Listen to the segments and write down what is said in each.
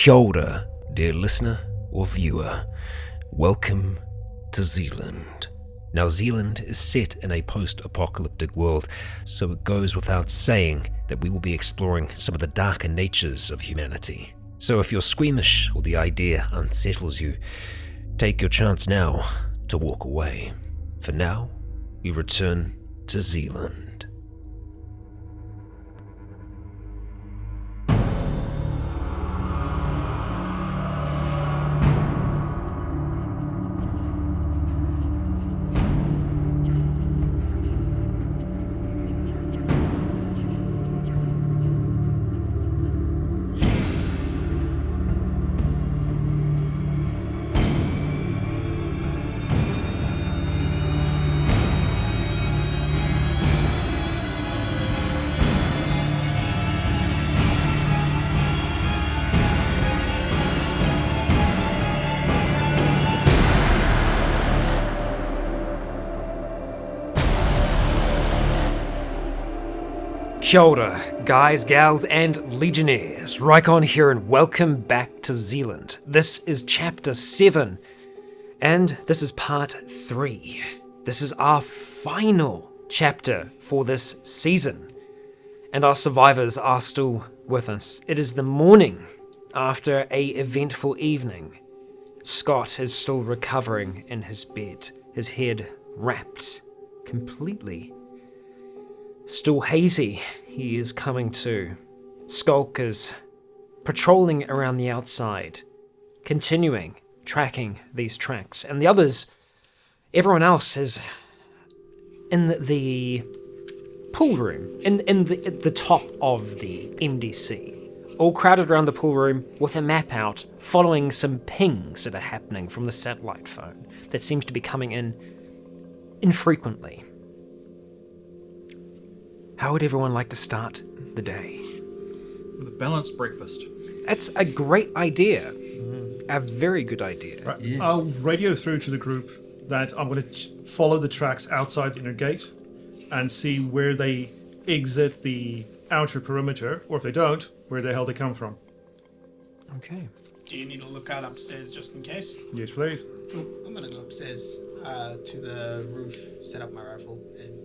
Kia ora, dear listener or viewer. Welcome to Zealand. Now, Zealand is set in a post-apocalyptic world, so it goes without saying that we will be exploring some of the darker natures of humanity. So if you're squeamish or the idea unsettles you, take your chance now to walk away. For now, we return to Zealand. Kia ora, guys, gals, and legionnaires. Rycon here, and welcome back to Zealand. This is Chapter 7, and this is Part 3. This is our final chapter for this season, and our survivors are still with us. It is the morning after a eventful evening. Scott is still recovering in his bed, his head wrapped completely. Still hazy, he is coming to. Skulk is patrolling around the outside, continuing, tracking these tracks. And the others, everyone else is in the pool room, at the top of the MDC. All crowded around the pool room with a map out, following some pings that are happening from the satellite phone that seems to be coming in infrequently. How would everyone like to start the day? With a balanced breakfast. That's a great idea. A very good idea. Right. Yeah. I'll radio through to the group that I'm going to follow the tracks outside the inner gate and see where they exit the outer perimeter, or if they don't, where the hell they come from. Okay. Do you need to look out upstairs just in case? Yes, please. I'm gonna go upstairs to the roof, set up my rifle, and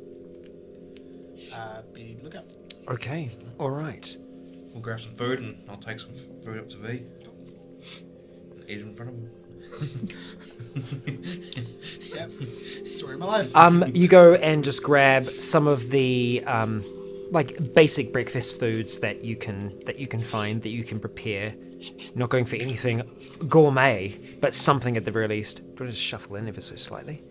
be lookout. Okay. All right. We'll grab some food and I'll take some food up to V. And eat it in front of him. Yep. Story of my life. You go and just grab some of the like basic breakfast foods that you can find, that you can prepare. You're not going for anything gourmet, but something at the very least. Do I just shuffle in ever so slightly?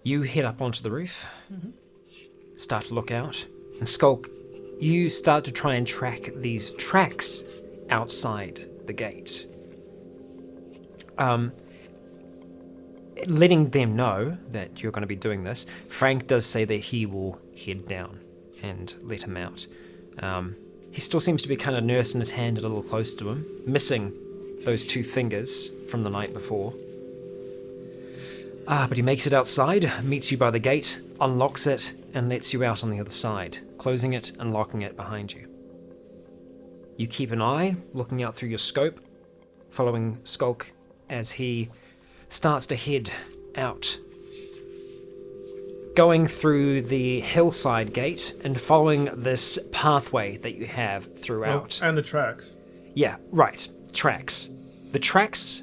You head up onto the roof, start to look out, and Skulk, you start to try and track these tracks outside the gate. Letting them know that you're going to be doing this, Frank does say that he will head down and let him out. He still seems to be kind of nursing his hand a little close to him, missing those two fingers from the night before. But he makes it outside, meets you by the gate, unlocks it, and lets you out on the other side, closing it and locking it behind you. You keep an eye, looking out through your scope, following Skulk as he starts to head out. Going through the hillside gate and following this pathway that you have throughout. Oh, and the tracks. Yeah, right. Tracks. The tracks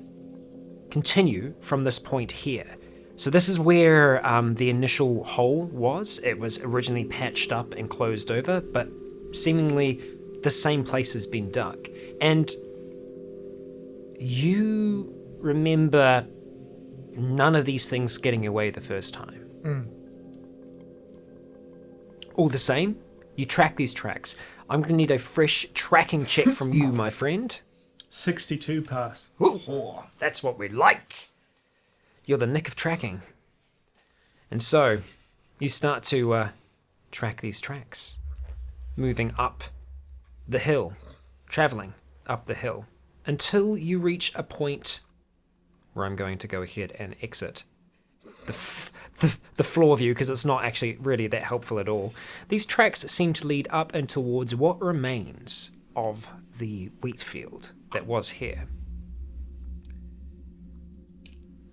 continue from this point here. So this is where the initial hole was. It was originally patched up and closed over, but seemingly the same place has been dug. And you remember none of these things getting away the first time. All the same, you track these tracks. I'm going to need a fresh tracking check from you, my friend. 62 pass. Ooh, that's what we like. You're the nick of tracking. And so, you start to track these tracks. Moving up the hill. Traveling up the hill. Until you reach a point where I'm going to go ahead and exit the floor view because it's not actually really that helpful at all. These tracks seem to lead up and towards what remains of the wheat field that was here.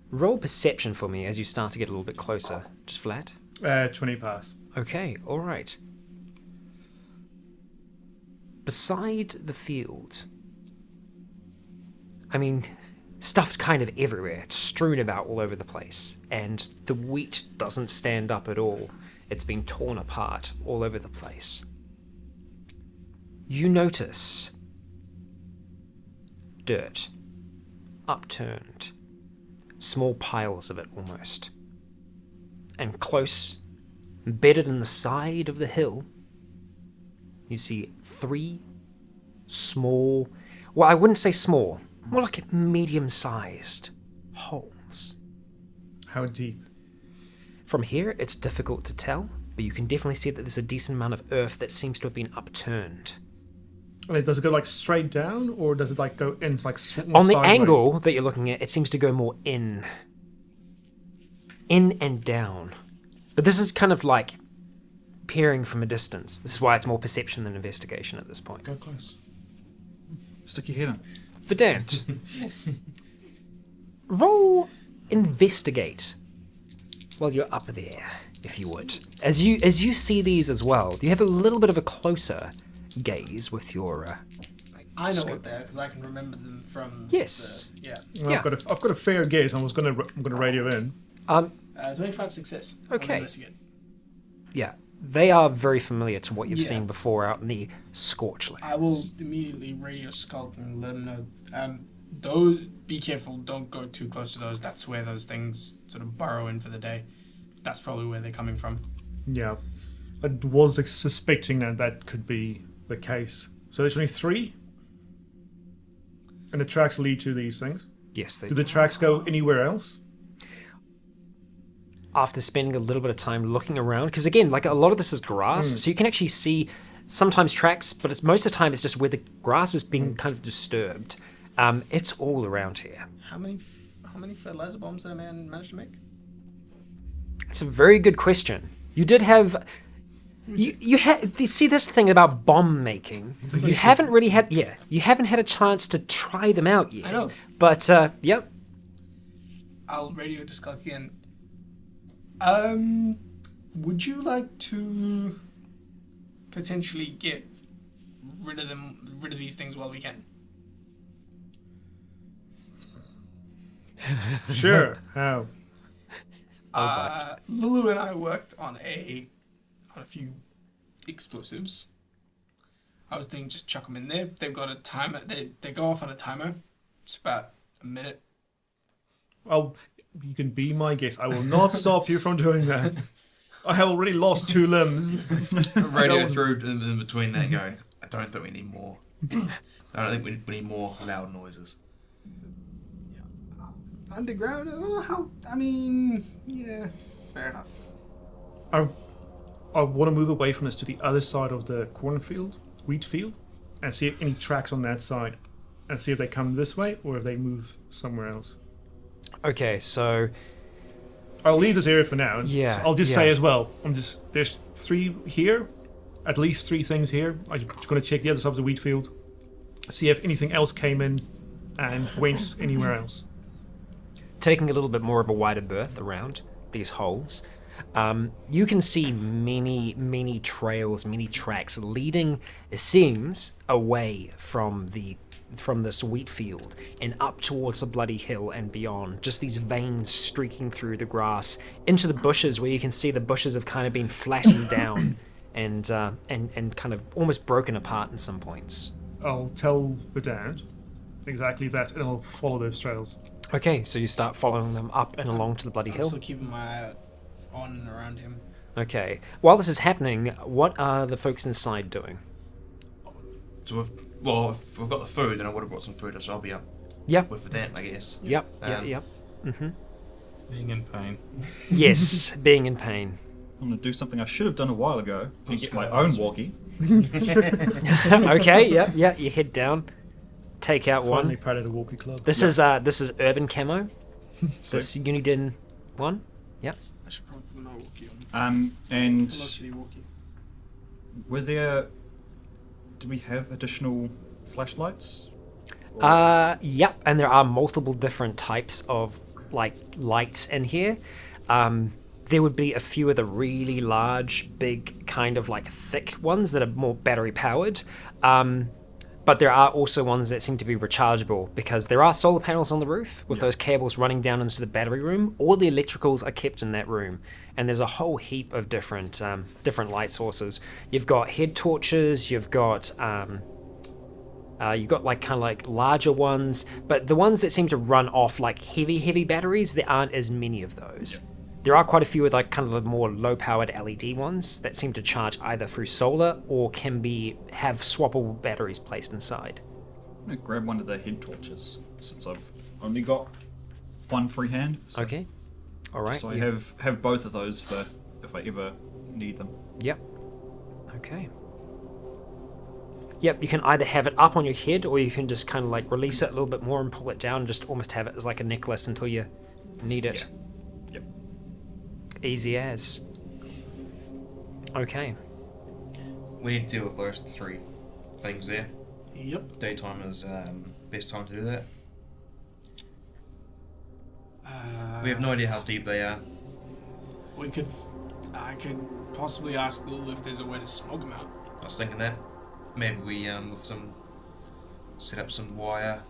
Roll perception for me as you start to get a little bit closer. Just flat. 20 pass. Okay, all right. Beside the field, I mean, stuff's kind of everywhere. It's strewn about all over the place, and the wheat doesn't stand up at all. It's been torn apart all over the place. You notice dirt, upturned, small piles of it almost. And close, embedded in the side of the hill, you see 3 small, well, I wouldn't say small, more like medium-sized holes. How deep? From here, it's difficult to tell, but you can definitely see that there's a decent amount of earth that seems to have been upturned. And does it go like straight down, or does it like go in like On the sideways? angle that you're looking at, it seems to go more in and down. But this is kind of like peering from a distance. This is why it's more perception than investigation at this point. Go close. Stick your head in. Verdant, Yes. roll investigate while you're up there, if you would. As you see these as well, you have a little bit of a closer gaze with your I know what they are because I can remember them from. Yes. Yeah. Well, Yeah. I've got a fair gaze. I'm gonna radio in. 25 success. Okay. On investigate. Yeah, they are very familiar to what you've Yeah. seen before out in the Scorchlands. I will immediately radio Skulk and let them know. Those, be careful. Don't go too close to those. That's where those things sort of burrow in for the day. That's probably where they're coming from. Yeah, I was suspecting that could be the case. So there's only 3, and the tracks lead to these things. Yes, they Do the tracks go anywhere else? after spending a little bit of time looking around, because again, like a lot of this is grass, so you can actually see sometimes tracks, but it's most of the time it's just where the grass has been kind of disturbed. It's all around here. How many fertilizer bombs did a man manage to make? It's a very good question. You did have. You see this thing about bomb making. You haven't really had. Yeah, you haven't had a chance to try them out yet. I know. But yep. I'll radio to Skulk again. Would you like to potentially get rid of these things while we can? Sure. How? Lulu and I worked on a few explosives. I was thinking just chuck them in there. They've got a timer. They go off on a timer. It's about a minute. Well, you can be my guest. I will not stop you from doing that. I have already lost 2 limbs. Radio through in between that and go, I don't think we need more. I don't think we need more loud noises. Underground? I don't know how. I mean, yeah, fair enough. I want to move away from this to the other side of the cornfield, wheat field, and see if any tracks on that side, and see if they come this way or if they move somewhere else. Okay, so I'll leave this area for now. Yeah, I'll just yeah. say as well, there's 3 here, at least 3 things here. I'm just going to check the other side of the wheat field, see if anything else came in and went anywhere else. taking a little bit more of a wider berth around these holes, you can see many trails, many tracks leading, it seems, away from this wheat field and up towards the bloody hill and beyond. Just these veins streaking through the grass into the bushes, where you can see the bushes have kind of been flattened down and kind of almost broken apart in some points. I'll tell the dad exactly that, and I'll follow those trails. Okay, so you start following them up and along to the bloody I'm hill. still keeping my eye out on and around him. Okay. While this is happening, what are the folks inside doing? So if we've got the food, then I would have brought some food, so I'll be up Yep. with the dent, I guess. Yep. Um, Yep. Mm-hmm. Being in pain. Yes, being in pain. I'm going to do something I should have done a while ago and get my own walkie. Okay. Yep. Yeah. You head down, take out Finally one. part of the walkie club. This is urban camo. This Uniden one. Yep. I should probably put my walkie on. And Hello, shitty walkie. were there? Do we have additional flashlights? Yep, and there are multiple different types of like lights in here. There would be a few of the really large, big, kind of like thick ones that are more battery powered. But there are also ones that seem to be rechargeable because there are solar panels on the roof with those cables running down into the battery room. All the electricals are kept in that room, and there's a whole heap of different light sources. You've got head torches, you've got like kind of like larger ones, but the ones that seem to run off like heavy batteries, there aren't as many of those. Yeah. There are quite a few with like kind of the more low-powered LED ones that seem to charge either through solar or can have swappable batteries placed inside. I'm gonna grab one of the head torches since I've only got one free hand. So, Okay. All right. So I have both of those for if I ever need them. Yep. Okay. Yep, you can either have it up on your head or you can just kind of like release it a little bit more and pull it down and just almost have it as like a necklace until you need it. Yeah. Yep. Easy as. Okay. We need to deal with those 3 things there. Yep. Daytime is best time to do that. We have no idea how deep they are. I could possibly ask Lil if there's a way to smoke them out. I was thinking that. Maybe we set up some wire,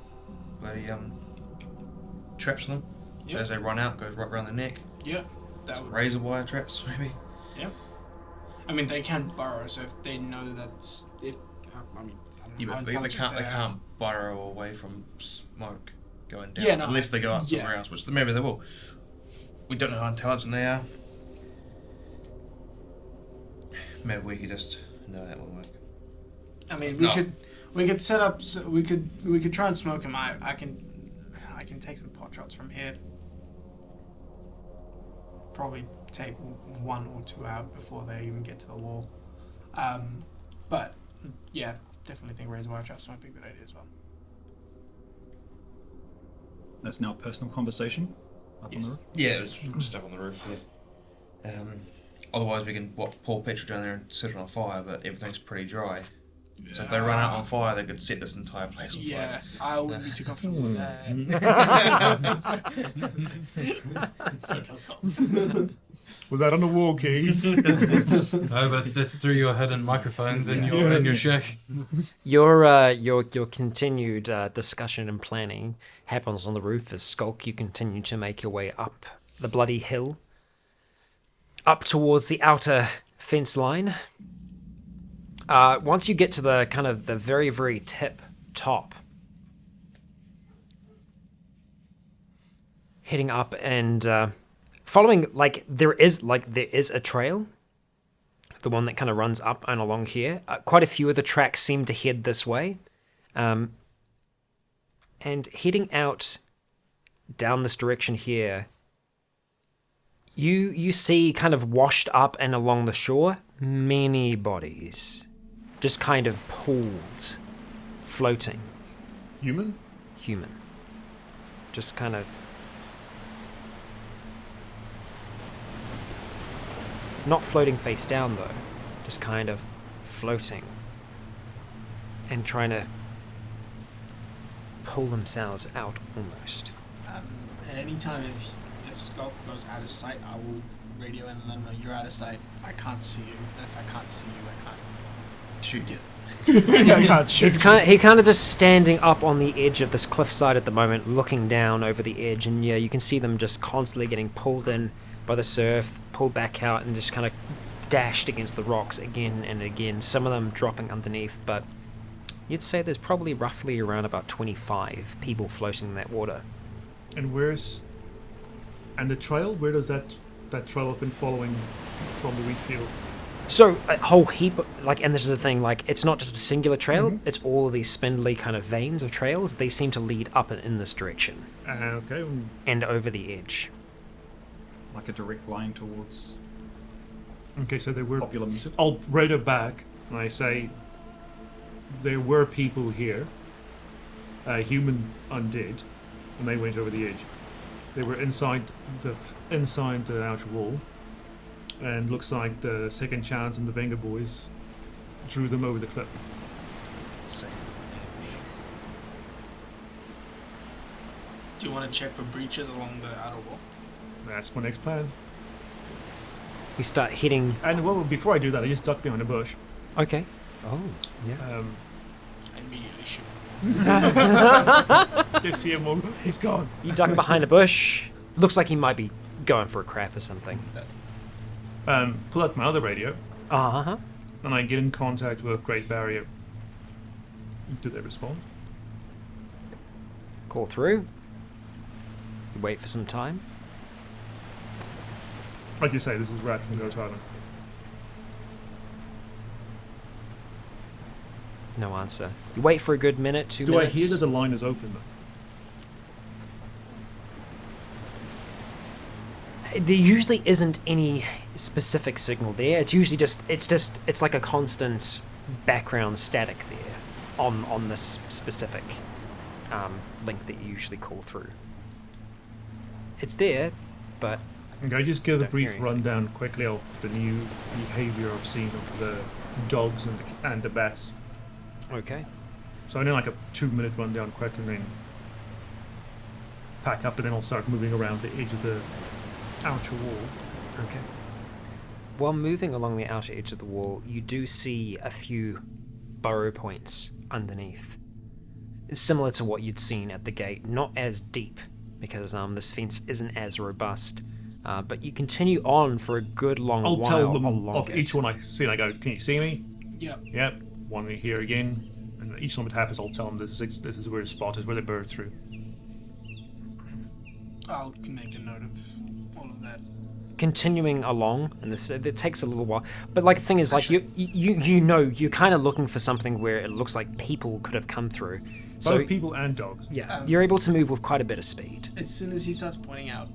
traps them. Yep. So as they run out, goes right around the neck. Yep. Some razor wire traps, maybe. Yep. I mean, they can burrow, so if they know that's I don't know. Yeah, how but they intelligent can't burrow away from smoke going down. Yeah, no, unless they go out somewhere else, which maybe they will. We don't know how intelligent they are. Maybe we could just know that won't work. I mean, we could set up. So we could try and smoke him. I can take some pot shots from here. Probably take 1 or 2 out before they even get to the wall. But yeah, definitely think razor wire traps might be a good idea as well. That's now a personal conversation. Up Yes. on the roof? Yeah, it was just up on the roof. Yeah. Otherwise, we can pour petrol down there and set it on fire, but everything's pretty dry. So if they run out on fire, they could set this entire place on fire. Yeah, I wouldn't be too comfortable with that. It does help. Was that on the walkie? No, but it's through your hidden microphones in your shack. Your continued discussion and planning happens on the roof as Skulk. You continue to make your way up the bloody hill, up towards the outer fence line. Once you get to the kind of the very, very top, heading up and following, there is a trail, the one that kind of runs up and along here. Quite a few of the tracks seem to head this way, and heading out down this direction here, you see kind of washed up and along the shore many bodies. Just kind of pooled, floating. Human? Human. Just kind of... Not floating face down, though. Just kind of floating. And trying to pull themselves out, almost. At any time, if Skulk goes out of sight, I will radio in and let him know you're out of sight. I can't see you. And if I can't see you, I can't shoot you. He's kind of just standing up on the edge of this cliffside at the moment, looking down over the edge, and yeah, you can see them just constantly getting pulled in by the surf, pulled back out, and just kind of dashed against the rocks again and again. Some of them dropping underneath, but you'd say there's probably roughly around about 25 people floating in that water. And the trail? Where does that trail have been following from the wheat field? So a whole heap, and this is the thing, it's not just a singular trail, it's all of these spindly kind of veins of trails. They seem to lead up and in this direction. Okay. And over the edge. Like a direct line towards Okay, so there were... popular music? I'll radio back, and I say, there were people here, human undead, and they went over the edge. They were inside the outer wall, and looks like the Second Chance and the Venga boys drew them over the cliff. So, Do you want to check for breaches along the outer wall? That's my next plan. we start heading. And well, before I do that, I just duck behind a bush. Okay. Oh, yeah. I immediately shoot. They see him all, he's gone. You duck behind a bush. Looks like he might be going for a crap or something. Pull out my other radio, Uh-huh. and I get in contact with Great Barrier. Do they respond? Call through. You wait for some time. Like you say, this is Rat from Ghost Island. No answer. You wait for a good minute, 2 Do minutes. I hear that the line is open, though? There usually isn't any specific signal there. It's usually it's like a constant background static there on this specific link that you usually call through. It's there, but Okay, I just give a Don't hear brief anything. rundown quickly of the new behavior I've seen of the dogs and the bats. okay. So I know like a 2-minute rundown quick, and then pack up, and then I'll start moving around the edge of the outer wall. Okay. While moving along the outer edge of the wall, you do see a few burrow points underneath. Similar to what you'd seen at the gate, not as deep, because this fence isn't as robust. But you continue on for a good long I'll while tell them along of it. each one I see, and I go, "Can you see me?" Yep. Yep. One here again, and each time it happens, I'll tell them this is where the spot is, where they burrowed through. I'll make a note of all of that. Continuing along, and this it takes a little while. But like the thing is, like you know, you're kind of looking for something where it looks like people could have come through. So Both people and dogs. yeah, you're able to move with quite a bit of speed. As soon as he starts pointing out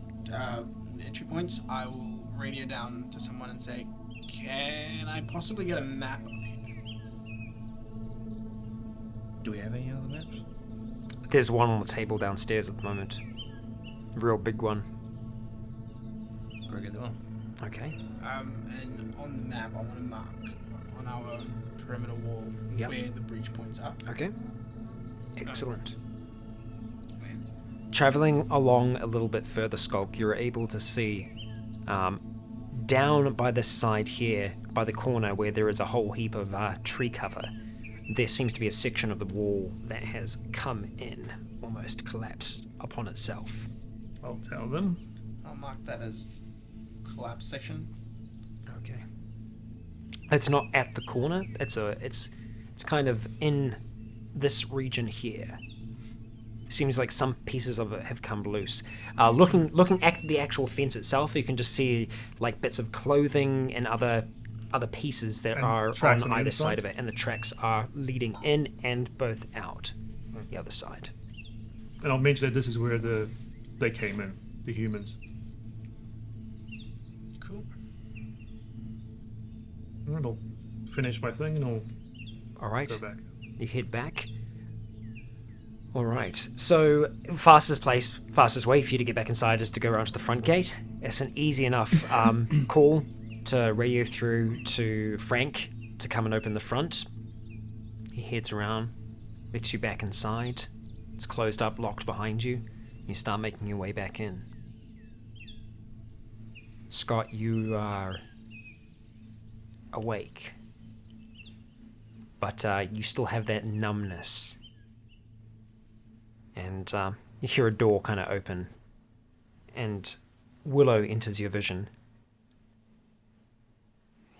entry points, I will radio down to someone and say, "Can I possibly get a map up here?" Do we have any other maps? There's one on the table downstairs at the moment. Real big one. Go get the one. Okay. And on the map, I want to mark on our perimeter wall Yep. where the breach points are. Okay. Excellent. Man. Traveling along a little bit further, Skulk, you're able to see down by this side here, by the corner where there is a whole heap of tree cover, there seems to be a section of the wall that has come in, almost collapsed upon itself. I'll tell them. I'll mark that as collapse section. Okay. It's not at the corner. It's kind of in this region here. Seems like some pieces of it have come loose. Looking at the actual fence itself, you can just see like bits of clothing and other pieces that And are tracks on on the either inside? side of it, and the tracks are leading in and both out the other side. And I'll mention that this is where they came in, the humans. Cool. And I'll finish my thing, and I'll All right. go back. You head back. All right. So fastest way for you to get back inside is to go around to the front gate. It's an easy enough call to radio through to Frank to come and open the front. He heads around, lets you back inside. It's closed up, locked behind you. You start making your way back in. Scott, you are awake, but you still have that numbness. And you hear a door kind of open, and Willow enters your vision.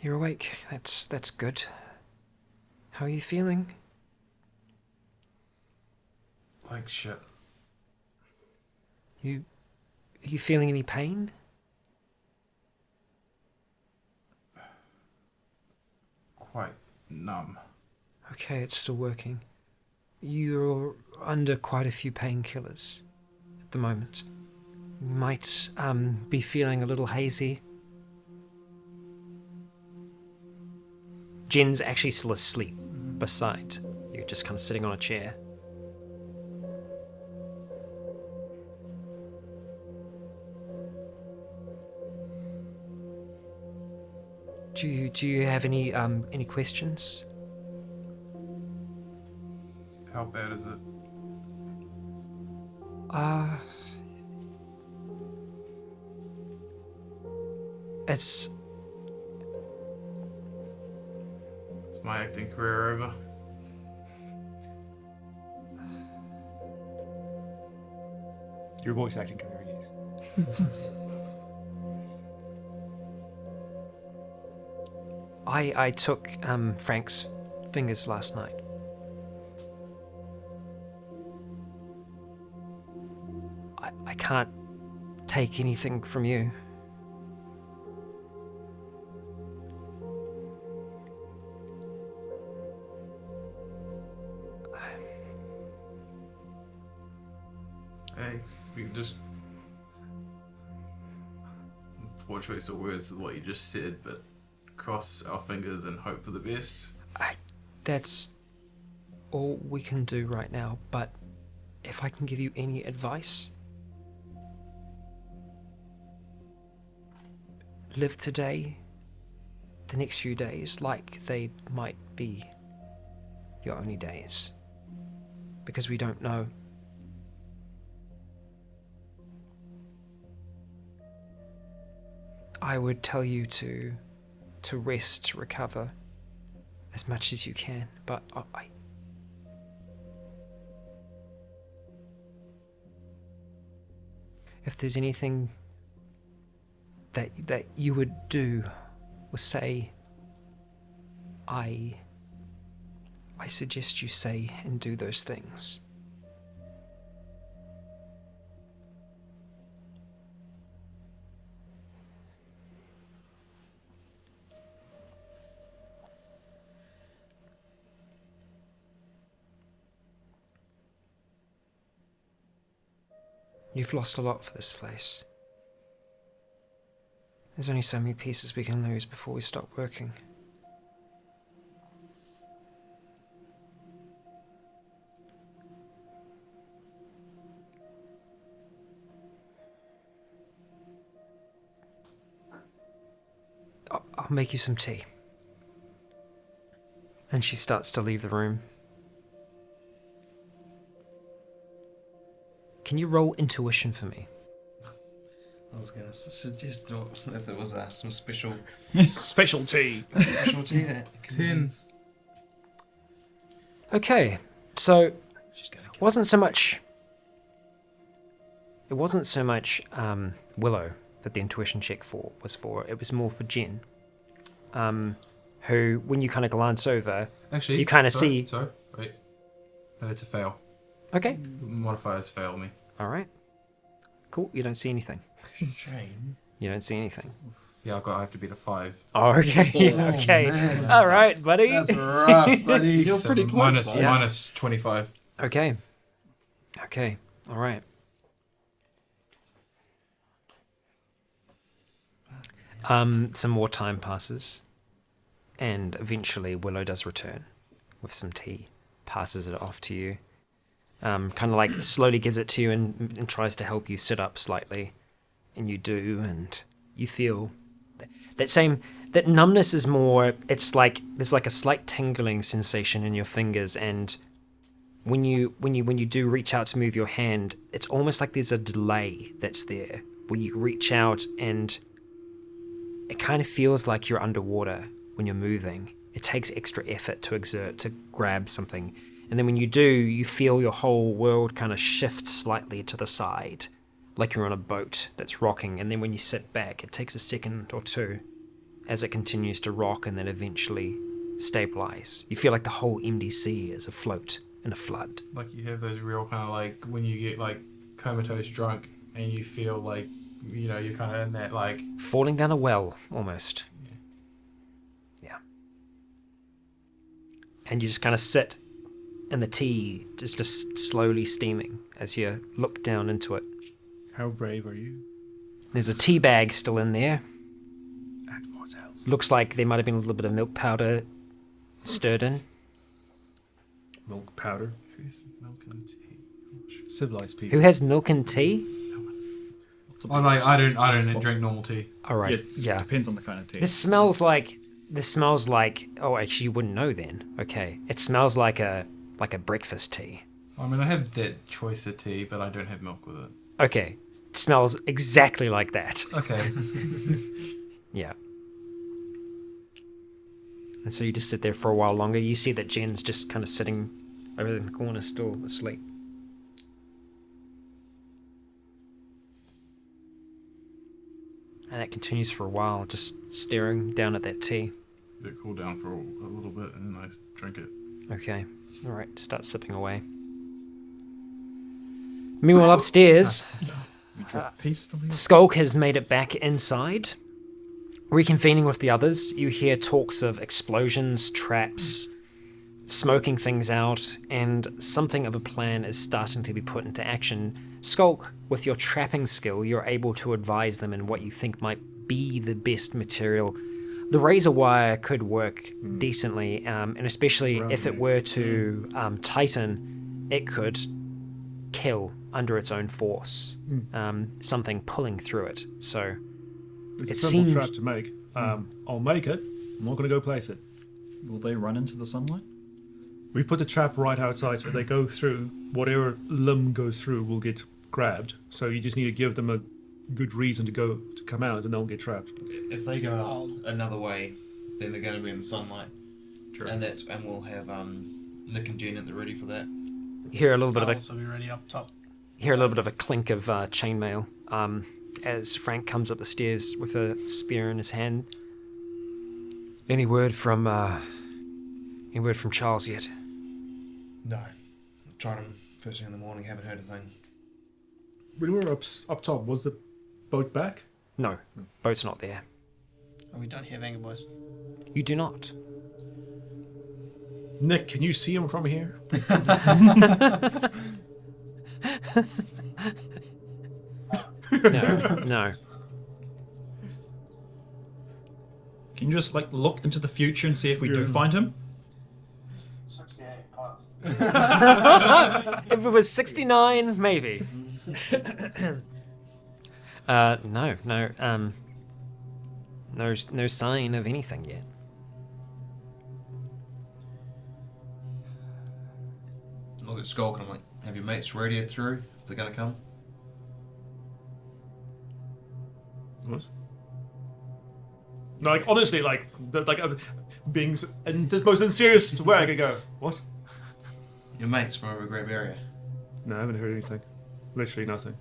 You're awake. That's good. How are you feeling? Like shit. Are you feeling any pain? Quite numb. Okay, it's still working. You're under quite a few painkillers at the moment. You might be feeling a little hazy. Jen's actually still asleep beside you, just kind of sitting on a chair. Do you have any questions? How bad is it? It's Is my acting career over? Your voice acting career, yes. I took Frank's fingers last night. I can't take anything from you. Hey, we can just. Poor choice of words with what you just said, but cross our fingers and hope for the best. That's all we can do right now, but if I can give you any advice, live today, the next few days, like they might be your only days. Because we don't know. I would tell you to rest, recover as much as you can, but if there's anything that you would do or say, I suggest you say and do those things. You've lost a lot for this place. There's only so many pieces we can lose before we stop working. I'll make you some tea. And she starts to leave the room. Can you roll intuition for me? I was going to suggest if there was some special Specialty. specialty that 10. Okay, so it wasn't so much Willow that the intuition check was for. It was more for Jen, who, when you kind of glance over, Actually, you kind of see. Sorry, wait. No, that's a fail. Okay, Modifiers fail me. all right, cool. You don't see anything. shame. You don't see anything. Yeah, I have to beat a 5. Oh, okay, okay. man. All right, buddy. That's rough, buddy. You're pretty close. though. Minus 25. Okay. Okay. All right. Some more time passes, and eventually Willow does return with some tea, passes it off to you, kind of like slowly gives it to you and tries to help you sit up slightly, and you do, and you feel that numbness is more. It's like there's like a slight tingling sensation in your fingers, and when you do reach out to move your hand, it's almost like there's a delay that's there where you reach out and it kind of feels like you're underwater when you're moving. It takes extra effort to exert to grab something, and then when you do, you feel your whole world kind of shift slightly to the side, like you're on a boat that's rocking, and then when you sit back, it takes a second or two as it continues to rock and then eventually stabilize. You feel like the whole MDC is afloat in a flood. Like you have those real kind of like when you get like comatose drunk and you feel like, you know, you're kind of in that like... Falling down a well, almost. Yeah. And you just kind of sit, and the tea is just slowly steaming as you look down into it. How brave are you? There's a tea bag still in there. And what else? Looks like there might have been a little bit of milk powder stirred in. Milk powder. Milk and tea. Civilized people. Who has milk and tea? Oh no, I don't drink normal tea. All right, Yes, yeah. Depends on the kind of tea. This smells like This smells like... Oh, actually, you wouldn't know then. Okay. It smells like a breakfast tea. I mean, I have that choice of tea, but I don't have milk with it. Okay. It smells exactly like that. Okay. Yeah. And so you just sit there for a while longer. You see that Jen's just kind of sitting over in the corner still asleep. And that continues for a while, just staring down at that tea. Let it cool down for a little bit, and then I drink it. Okay. All right. Start sipping away. Meanwhile, upstairs, We drift peacefully. Skulk has made it back inside. Reconvening with the others, you hear talks of explosions, traps, smoking things out, and something of a plan is starting to be put into action. Skulk, with your trapping skill, you're able to advise them in what you think might be the best material. The razor wire could work decently, and especially if it were to tighten, it could kill under its own force. Something pulling through it. So It's it a simple seems trap to make. I'll make it. I'm not going to go place it. Will they run into the sunlight? We put the trap right outside, so they go through. Whatever limb goes through will get grabbed. So you just need to give them a good reason to come out, and they'll get trapped. If they go out another way, then they're going to be in the sunlight. True. And we'll have Nick and Jen at the ready for that. you hear a little bit I'll of a also be ready up top. clink of chainmail as Frank comes up the stairs with a spear in his hand. Any word from Charles yet? No. Tried them first thing in the morning, haven't heard a thing. When we were up top, was the boat back? No, boat's not there. Are we done here, Vanger boys? You do not. Nick, can you see him from here? No. Can you just look into the future and see if we do find him? If it was 69, maybe. No sign of anything yet. Look at Skulk and I'm like, have your mates radioed through if they're going to come? What? No, honestly, being in the most serious way, I could go, what? Your mates from over a great area. No, I haven't heard anything. Literally nothing.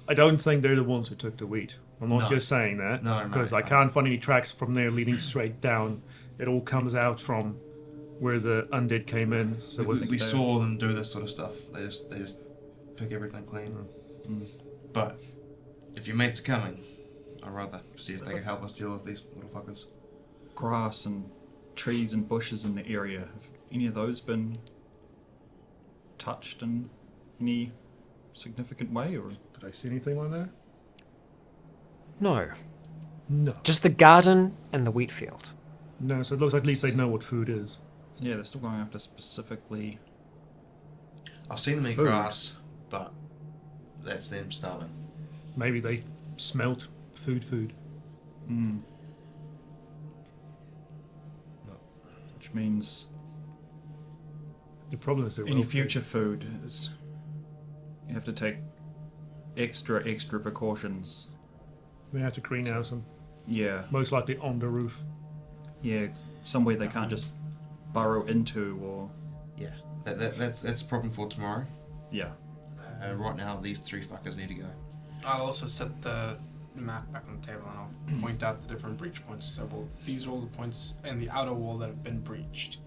I don't think they're the ones who took the wheat. I'm not No. just saying that. No, Because I can't find any tracks from there leading straight down. It all comes out from where the undead came in. So We saw them do this sort of stuff. They just pick everything clean. But if your mates are coming, I'd rather see if they can help us deal with these little fuckers. Grass and trees and bushes in the area. Have any of those been touched in any significant way, or? Did I see anything like that? No. No. Just the garden and the wheat field. No, so it looks like at least they know what food is. Yeah, they're still going after specifically. I've seen them eat Food. grass, but that's them starving. Maybe they smelt food. Which means The problem is they're any well fed. future food is you have to take extra precautions. We have to greenhouse them. Yeah, Most likely on the roof. yeah, somewhere they can't just burrow into, or Yeah, that's a problem for tomorrow. yeah. Right now, these three fuckers need to go. I'll also set the map back on the table and I'll point out the different breach points. So these are all the points in the outer wall that have been breached.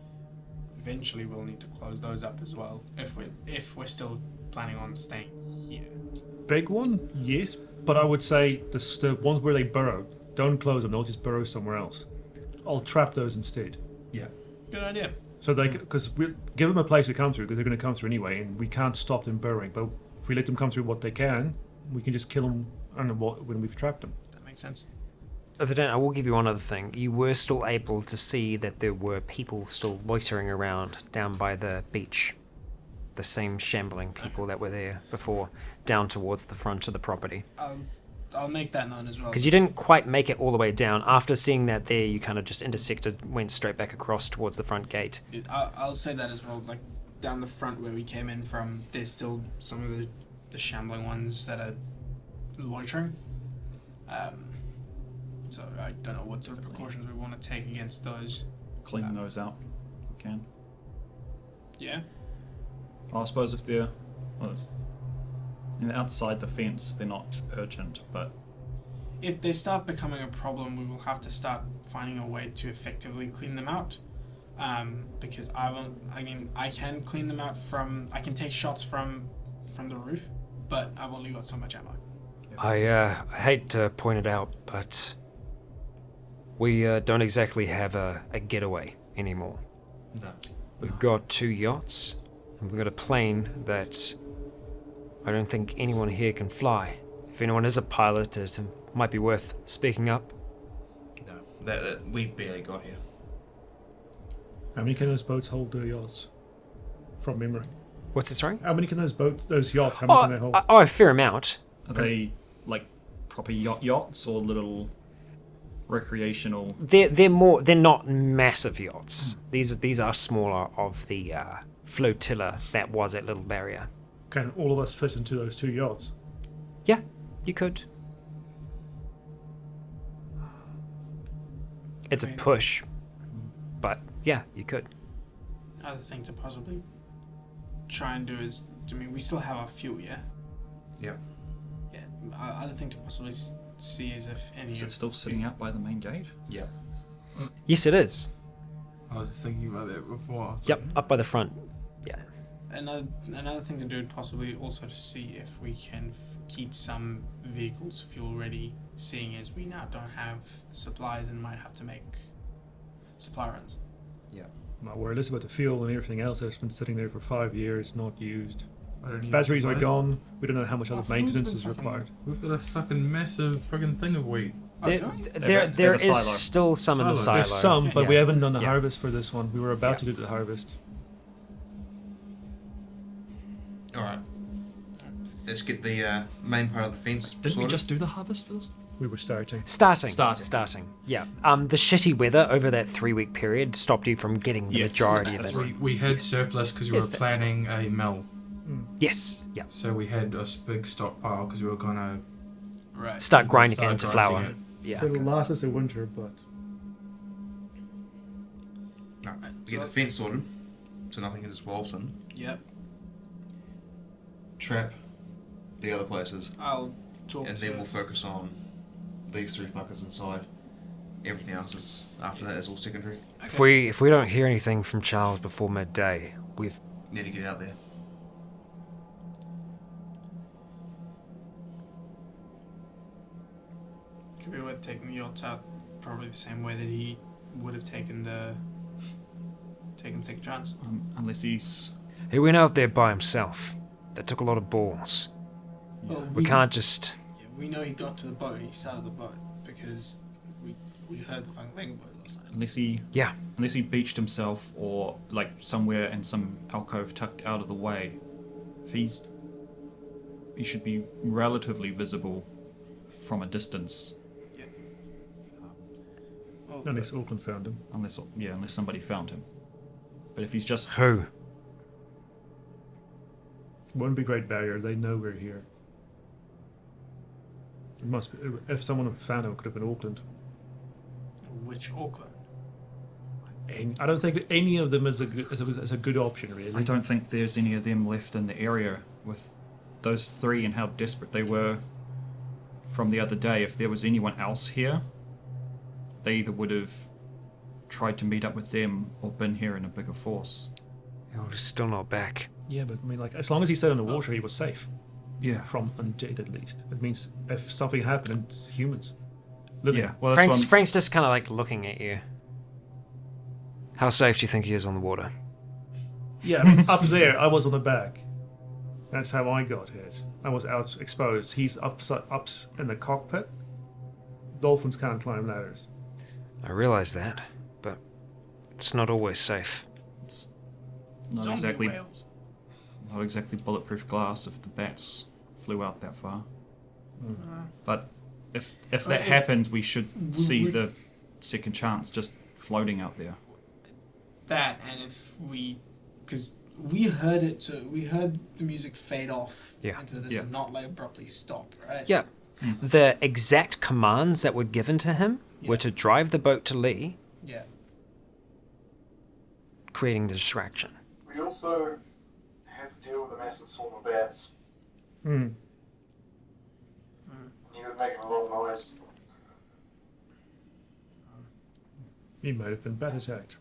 Eventually, we'll need to close those up as well if we're still planning on staying here. Big one, yes, but I would say the ones where they burrow, don't close them. They'll just burrow somewhere else. I'll trap those instead. Yeah. Good idea. So they, because we give them a place to come through, because they're going to come through anyway, and we can't stop them burrowing. But if we let them come through what they can, we can just kill them when we've trapped them. That makes sense. Evident, I will give you one other thing. You were still able to see that there were people still loitering around down by the beach. The same shambling people that were there before, down towards the front of the property. I'll make that known as well. Because you didn't quite make it all the way down. After seeing that there, you kind of just intersected, went straight back across towards the front gate. I'll say that as well. Like down the front where we came in from, there's still some of the shambling ones that are loitering. So I don't know what sort of precautions we want to take against those. Clean those out. You can. Yeah. I suppose if they're outside the fence, they're not urgent, but If they start becoming a problem, we will have to start finding a way to effectively clean them out. Because I can clean them out I can take shots from the roof, but I've only got so much ammo. I hate to point it out, but we don't exactly have a getaway anymore. No. We've got 2 yachts, and we've got a plane that I don't think anyone here can fly. If anyone is a pilot, it might be worth speaking up. No. That we barely got here. How many can those boats hold the yachts? From memory. What's it, sorry? How many can those yachts, how many can they hold? A fair amount. are they like proper yachts or little recreational? They're not massive yachts. These are smaller of the flotilla that was at Little Barrier. Can all of us fit into those 2 yachts? Yeah, you could. It's a push, but yeah, you could. Other thing to possibly try and do is, we still have our fuel, yeah? Yep. Yeah. Other thing to possibly see is if any Is of it still sitting out by the main gate? Yep. Yes, it is. I was thinking about that before. Yep, up by the front. Yeah. Another thing to do would possibly also to see if we can keep some vehicles fuel ready, seeing as we now don't have supplies and might have to make supply runs. Yep. Well, we're less about the fuel and everything else that's been sitting there for 5 years, not used. I don't need Batteries are supplies. gone. We don't know how much other food's maintenance been is fucking- required. We've got a fucking massive friggin' thing of wheat. There, do we? there They're a is silo. still some in the silo. There's some, but we Yeah. haven't done the Yeah. harvest for this one. We were about Yeah. to do the harvest. Alright. Let's get the main part of the fence Didn't we sorted. just do the harvest for this? We were starting. Starting. Yeah. The shitty weather over that 3-week period stopped you from getting the Yes. majority of it. We had surplus because we Yes, were that's planning a mill. Yes. Yeah. So we had a big stockpile because we were gonna Right. Start grinding it start into grinding flour. it. Yeah. It'll last us a winter, but Alright. We get the fence sorted, so nothing can just waltz in. Yep. Trap the other places, I'll talk and to. then we'll focus on these 3 fuckers inside. Everything else is, after that, is all secondary. If we don't hear anything from Charles before midday, we've Need to get out there. Could be worth taking the yachts out probably the same way that he would have taken second chance. Unless he's he went out there by himself. That took a lot of balls. Well, We can't just. Yeah, we know he got to the boat. He started the boat because we heard the fucking thing boat last night. unless he Yeah. beached himself or like somewhere in some alcove tucked out of the way. He should be relatively visible from a distance, Well, unless Auckland found him. unless somebody found him. But if he's just Who? Won't be Great Barrier. They know we're here. It must be. If someone had found him, it could have been Auckland. which Auckland? And I don't think any of them is a good option, really. I don't think there's any of them left in the area with those 3 and how desperate they were from the other day. If there was anyone else here, they either would have tried to meet up with them or been here in a bigger force. We're still not back. Yeah, but I mean, like, as long as he stayed on the water, he was safe. Yeah. From undead, at least. It means if something happened, it's humans. Living. Yeah. Well, that's what Frank's just kind of like looking at you. How safe do you think he is on the water? Yeah, up there, I was on the back. That's how I got hit. I was out exposed. He's up in the cockpit. Dolphins can't climb ladders. I realize that, but it's not always safe. it's not Zombie exactly whales. bulletproof glass if the bats flew out that far. But If that happens, we should see the second chance just floating out there. That, and if we, because we heard it too. We heard the music fade off into the distance, not like abruptly stop, right? Yeah. The exact commands that were given to him were to drive the boat to Lee, creating the distraction. We also have to deal with a massive swarm of bats. Hmm. You would make a lot of noise. He might have been bat attacked.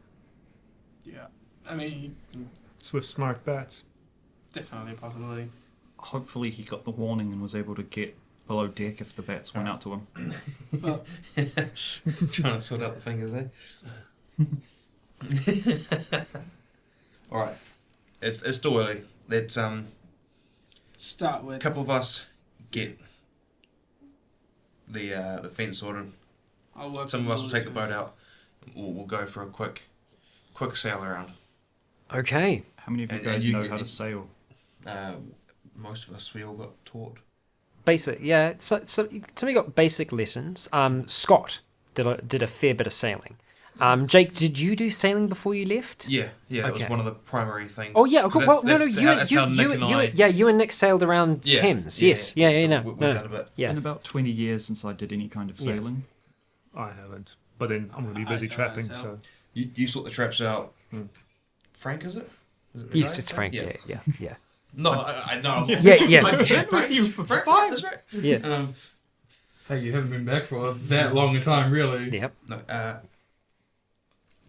Yeah. I mean, Swift, smart bats. definitely a possibility. Hopefully he got the warning and was able to get below deck if the bats went out to him. Well, Trying to sort out the fingers, eh? Alright. It's still early. Let's start with a couple of us get the fence sorted. I'll work. Some of us will take the boat. boat out. We'll go for a quick sail around. Okay. How many of you And guys you- know how to sail? Most of us, we all got taught. Basic, yeah. So we got basic lessons. Scott did a fair bit of sailing. Jake, did you do sailing before you left? Yeah, it was Okay. one of the primary things. Oh yeah, 'Cause well, no, that's you how- and that's you, how Nick you, and you, I- yeah, you and Nick sailed around Yeah, Thames. yeah, Yes, yeah, so no, we've no, done a bit. yeah. In about 20 years since I did any kind of Yeah. sailing. I haven't. But then I'm going to be I busy don't trapping, know, so... You sort the traps out. Frank, is it? Is it the Yes, guy? it's Frank. Yeah. No, I know. Yeah. I've been with you for Frank, that's right. Yeah. Hey, you haven't been back for that long a time, really. Yep. No,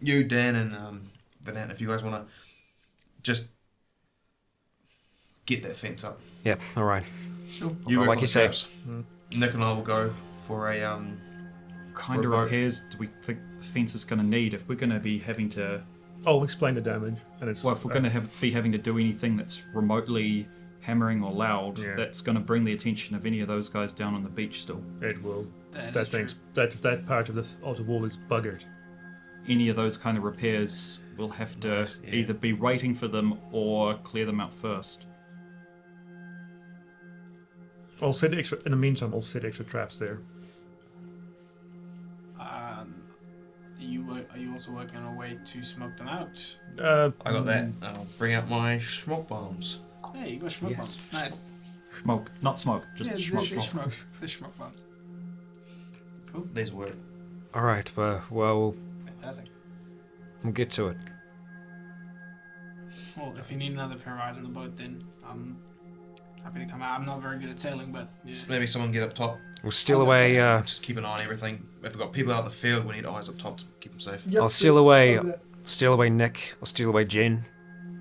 you, Dan, and Vanette, if you guys want to just get that fence up. Yep. All right. You work Like on you the say. traps. Nick and I will go for a Kind for of a boat. repairs do we think the fence is going to need if we're going to be having to... I'll explain the damage. And it's, Well, if we're going to be having to do anything that's remotely hammering or loud, Yeah. that's going to bring the attention of any of those guys down on the beach still. It will. That That is true. thing's... That part of the wall is buggered. Any of those kind of repairs, we'll have to Yeah. either be waiting for them or clear them out first. I'll set extra... In the meantime, I'll set extra traps there. Are you also working on a way to smoke them out? I got that. And I'll bring out my smoke bombs. Hey, you got smoke Yes. bombs. Nice. Smoke. Not smoke, just Yeah, smoke. the smoke bombs. These work. All right. Well, Fantastic. we'll get to it. Well, if you need another pair of eyes on the boat, then I'm happy to come out. I'm not very good at sailing, but Just maybe someone get up top. We'll steal I'll away. Just keep an eye on everything. If we've got people out in the field, we need eyes up top to keep them safe. I'll steal away. Steal away Nick. I'll steal away Jen.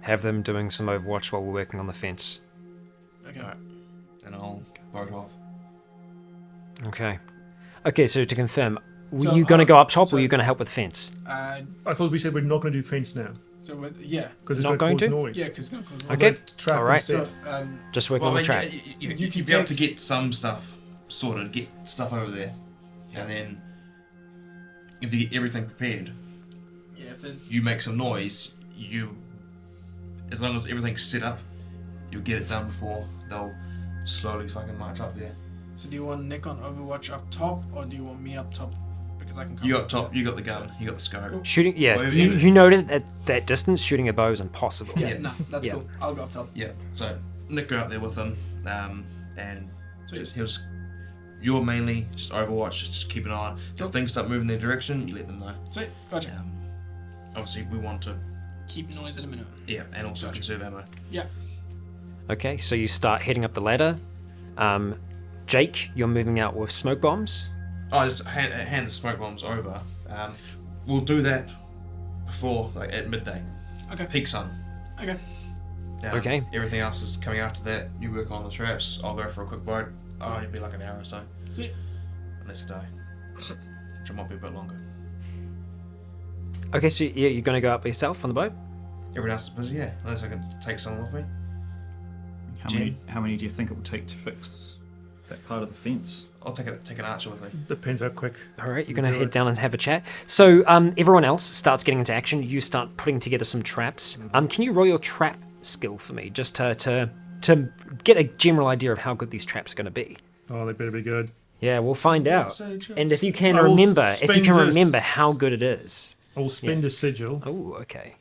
Have them doing some overwatch while we're working on the fence. Okay. Alright. And I'll boat off. Okay. Okay. So to confirm, were So, you going to go up top, or so- were you going to help with fence? I thought we said we're not going to do fence now. So yeah, Because it's Not going going to to? cause noise. yeah, because it's gonna cause. Okay. Trap All right. instead. So Just working Well, on I the mean, track. you can be able take- to get some stuff sorted, get stuff over there, and then if you get everything prepared, yeah, if there's you make some noise. As long as everything's set up, you'll get it done before they'll slowly fucking march up there. So do you want Nick on Overwatch up top, or do you want me up top? Because I can come You up up top, there. you got the gun, you got the scope. Shooting. Yeah. Whatever You, you do. you know that at that distance, shooting a bow is impossible. Yeah, no, that's Yeah. cool. I'll go up top. Yeah, so Nick go out there with them, and Sweet. he'll just, you're mainly just Overwatch, just keep an eye on. Cool. If things start moving their direction, you let them know. Sweet, gotcha. Obviously, we want to, Keep noise at a minimum. and also Gotcha. conserve ammo. Yeah. Okay. So you start heading up the ladder. Jake, you're moving out with smoke bombs. I just hand the smoke bombs over. We'll do that before, like at midday, Okay. peak sun. Okay. Okay. Everything else is coming after that. You work on the traps. I'll go for a quick boat. I'll only be like an hour or so, Sweet. unless a day, which might be a bit longer. Okay. So yeah, you're going to go up by yourself on the boat. Everyone else is busy, yeah. Unless I can take someone with me. How many do you think it would take to fix that part of the fence? I'll take an archer with me. Depends how quick. All right, you're going to Do head it. down and have a chat. So everyone else starts getting into action. You start putting together some traps. Can you roll your trap skill for me, just to get a general idea of how good these traps are going to be? Oh, they better be good. Yeah, we'll find out. Say just- And if you can I will remember, spend this- how good it is. I will spin the sigil. Oh, okay.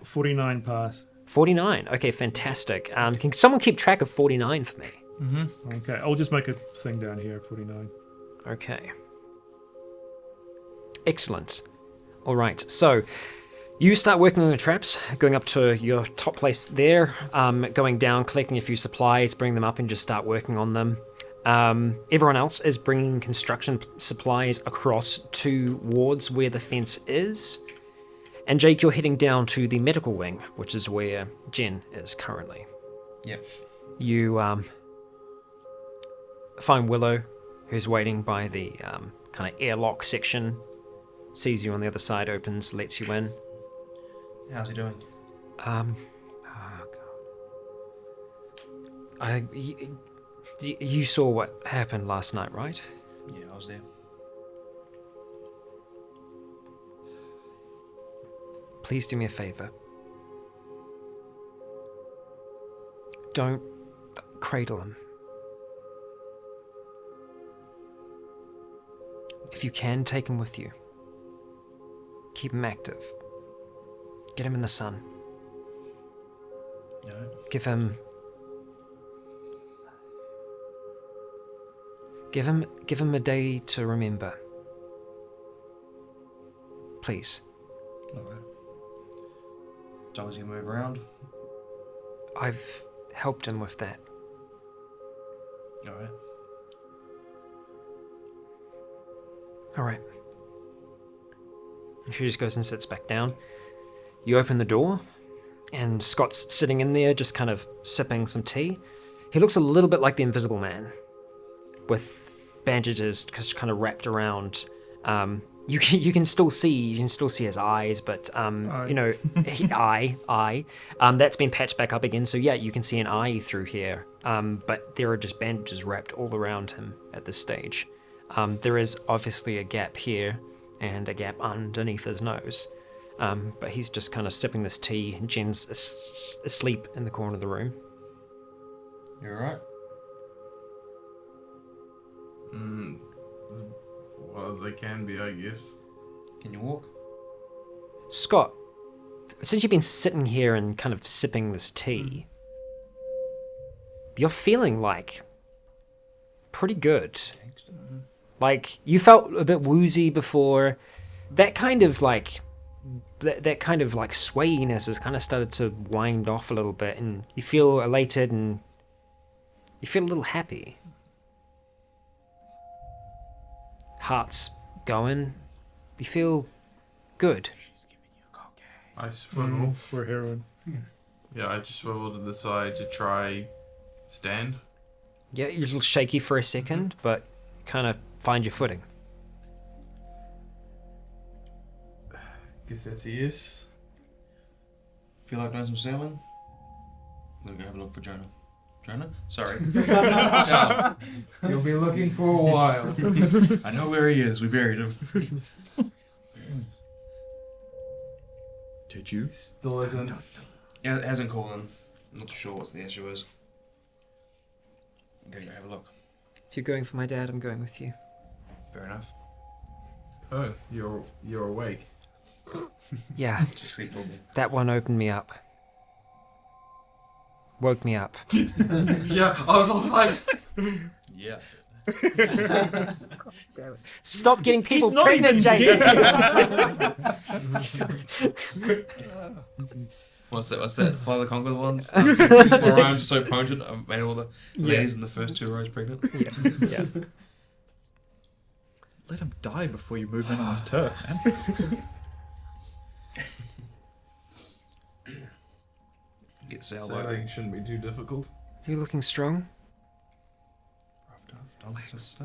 49 pass. 49. Okay, fantastic. Can someone keep track of 49 for me? Okay, I'll just make a thing down here, 49. Okay. Excellent. All right, so you start working on the traps, going up to your top place there, going down, collecting a few supplies, bring them up, and just start working on them. Everyone else is bringing construction supplies across towards where the fence is. And Jake, you're heading down to the medical wing, which is where Jen is currently. Yep. You find Willow, who's waiting by the kind of airlock section, sees you on the other side, opens, lets you in. How's he doing? Oh God. You saw what happened last night, right? Yeah, I was there. Please do me a favor. Don't cradle him. If you can, take him with you. Keep him active. Get him in the sun. No. Give him a day to remember. Please. Okay. As long as you move around. I've helped him with that. Alright. All right. She just goes and sits back down. You open the door, and Scott's sitting in there just kind of sipping some tea. He looks a little bit like the Invisible Man, with bandages just kind of wrapped around. You can still see his eyes, but you know, that's been patched back up again. So yeah, you can see an eye through here. But there are just bandages wrapped all around him at this stage. There is obviously a gap here and a gap underneath his nose. But he's just kind of sipping this tea. Jen's asleep in the corner of the room. You alright? Well as they can be, I guess. Can you walk? Scott, since you've been sitting here and kind of sipping this tea, you're feeling like pretty good. Like, you felt a bit woozy before. That kind of like swayiness has kind of started to wind off a little bit, and you feel elated and you feel a little happy. Heart's going. You feel good. I swivel. For heroin. Yeah, I just swivel to the side to try stand. Yeah, you're a little shaky for a second, but kind of find your footing. Guess that's a yes. Feel like doing some sailing? Let me go have a look for Jonah. Jonah? Sorry. You'll be looking for a while. I know where he is. We buried him. Did you? Still isn't. Yeah, it hasn't called in. I'm not too sure what the issue is. I'm gonna go have a look. If you're going for my dad, I'm going with you. Fair enough. Oh, you're awake. Yeah, Just sleep probably. that one opened me up. Woke me up. Yeah, I was like, Yeah. Stop getting people pregnant, Jake! What's that? Fly the Conquer ones? Where I'm so potent, I made all the ladies in the first 2 rows pregnant. Yeah. Let him die before you move in on his turf, man. Get sailboat. sailing shouldn't be too difficult. You're looking strong.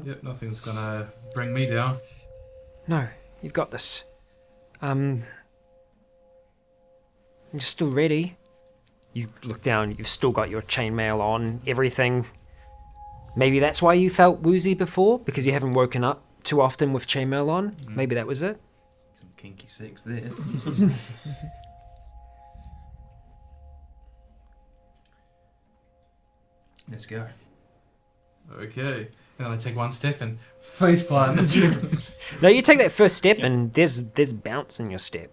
Yep, nothing's gonna bring me down. No, you've got this. You're still ready. You look down, you've still got your chainmail on, everything. Maybe that's why you felt woozy before, because you haven't woken up too often with chainmail on. Maybe that was it. Some kinky sex there. Let's go. Okay. then I take one step and face plant. No, you take that first step, and there's bounce in your step.